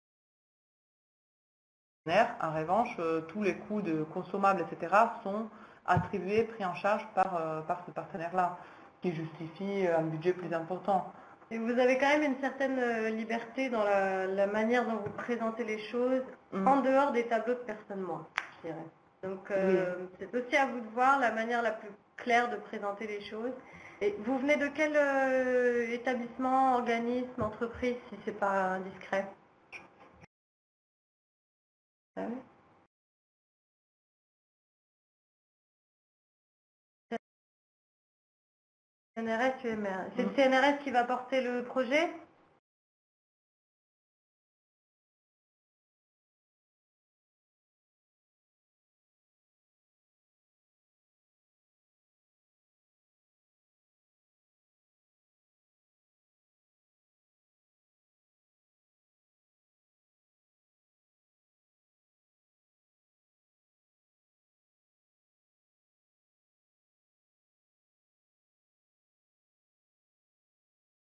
En revanche, tous les coûts de consommables, etc. sont attribués, pris en charge par ce partenaire-là, qui justifie un budget plus important. Et vous avez quand même une certaine liberté dans la manière dont vous présentez les choses, en dehors des tableaux de personnes mois, je dirais. Donc c'est aussi à vous de voir la manière la plus claire de présenter les choses. Et vous venez de quel établissement, organisme, entreprise, si c'est pas indiscret? CNRS, UMR. C'est le CNRS qui va porter le projet?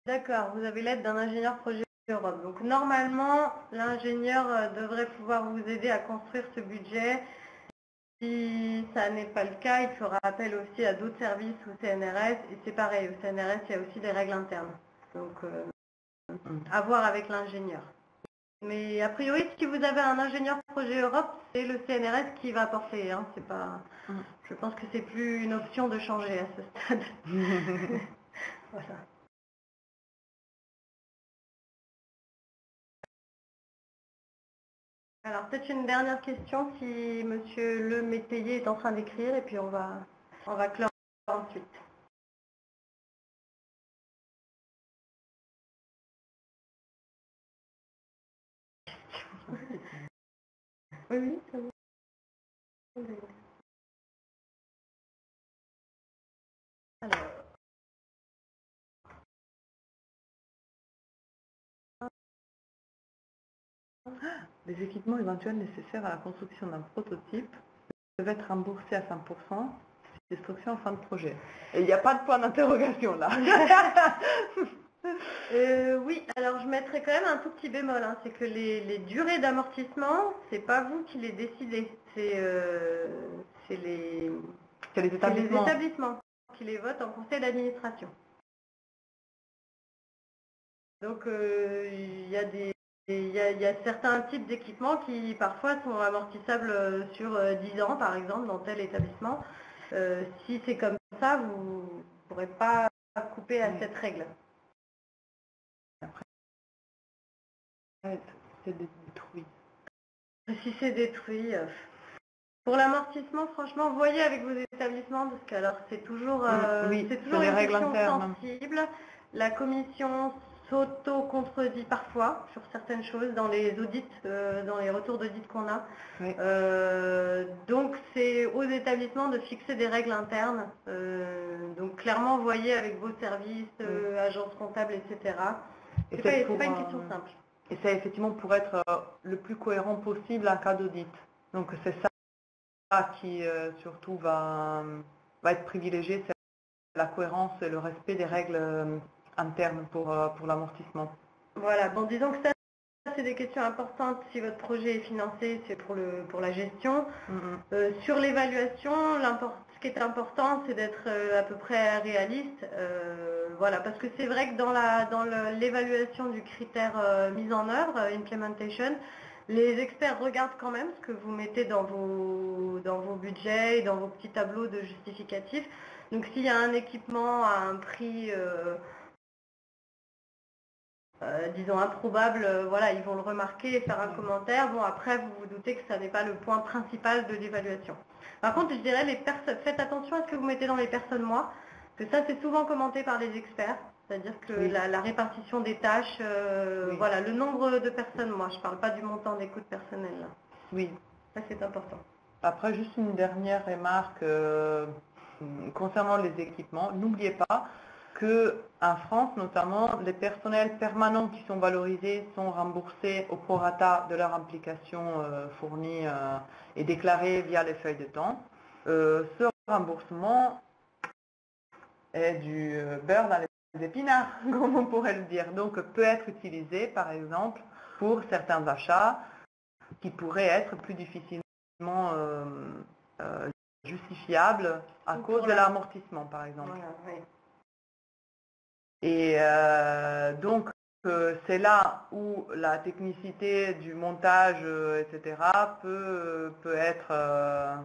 D'accord, vous avez l'aide d'un ingénieur projet Europe. Donc normalement, l'ingénieur devrait pouvoir vous aider à construire ce budget. Si ça n'est pas le cas, il fera appel aussi à d'autres services au CNRS. Et c'est pareil, au CNRS, il y a aussi des règles internes. Donc, à voir avec l'ingénieur. Mais a priori, si vous avez un ingénieur projet Europe, c'est le CNRS qui va porter. Hein. C'est pas... Je pense que c'est plus une option de changer à ce stade. Voilà. Alors peut-être une dernière question si Monsieur Le Métayer est en train d'écrire et puis on va clore ensuite. Oui, c'est bon. Alors. Les équipements éventuels nécessaires à la construction d'un prototype peuvent être remboursés à 100% si destruction en fin de projet. Et il n'y a pas de point d'interrogation là. Oui, alors je mettrai quand même un tout petit bémol, hein, c'est que les durées d'amortissement, c'est pas vous qui les décidez, c'est les établissements qui les votent en conseil d'administration. Donc il y a des il y a certains types d'équipements qui parfois sont amortissables sur 10 ans, par exemple, dans tel établissement. Si c'est comme ça, vous ne pourrez pas couper à cette règle. Après, c'est détruit. Si c'est détruit, pour l'amortissement, franchement, voyez avec vos établissements, parce que alors c'est toujours, c'est toujours une question sensible. La commission s'auto-contredit parfois sur certaines choses dans les audits, dans les retours d'audit qu'on a. Oui. Donc c'est aux établissements de fixer des règles internes. Donc clairement, voyez avec vos services, agences comptables, etc. C'est pas une question simple. Et c'est effectivement pour être le plus cohérent possible en cas d'audit. Donc c'est ça qui surtout va être privilégié, c'est la cohérence et le respect des règles internes pour l'amortissement. Voilà, bon, disons que ça, c'est des questions importantes si votre projet est financé, c'est pour la gestion. Sur l'évaluation, ce qui est important, c'est d'être à peu près réaliste. Voilà, parce que c'est vrai que dans l'évaluation du critère mise en œuvre, implementation, les experts regardent quand même ce que vous mettez dans vos budgets et dans vos petits tableaux de justificatifs. Donc s'il y a un équipement à un prix, disons, improbable, voilà, ils vont le remarquer et faire un commentaire. Bon, après, vous vous doutez que ça n'est pas le point principal de l'évaluation. Par contre, je dirais, faites attention à ce que vous mettez dans les personnes mois, parce que ça, c'est souvent commenté par les experts. C'est-à-dire que la répartition des tâches, voilà, le nombre de personnes, moi, je ne parle pas du montant des coûts de personnel. Là. Oui. Ça, c'est important. Après, juste une dernière remarque concernant les équipements. N'oubliez pas qu'en France, notamment, les personnels permanents qui sont valorisés sont remboursés au prorata de leur implication fournie et déclarée via les feuilles de temps. Ce remboursement est du beurre dans les épinards, comme on pourrait le dire. Donc peut être utilisé par exemple pour certains achats qui pourraient être plus difficilement justifiables à cause de l'amortissement par exemple. Voilà, oui. Et donc c'est là où la technicité du montage, etc. peut être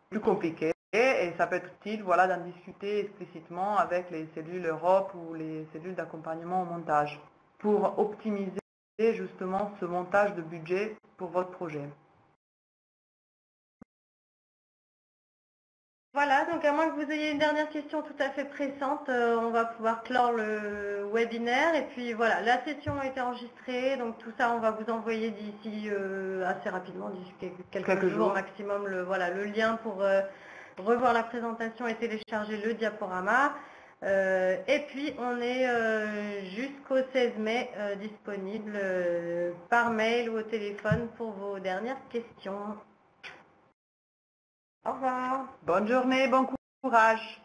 plus compliquée. Et ça peut être utile, voilà, d'en discuter explicitement avec les cellules Europe ou les cellules d'accompagnement au montage pour optimiser justement ce montage de budget pour votre projet. Voilà, donc à moins que vous ayez une dernière question tout à fait pressante, on va pouvoir clore le webinaire. Et puis voilà, la session a été enregistrée, donc tout ça on va vous envoyer d'ici assez rapidement, d'ici quelques jours maximum, le lien pour revoir la présentation et télécharger le diaporama. Et puis on est jusqu'au 16 mai disponible par mail ou au téléphone pour vos dernières questions. Au revoir. Bonne journée, bon courage.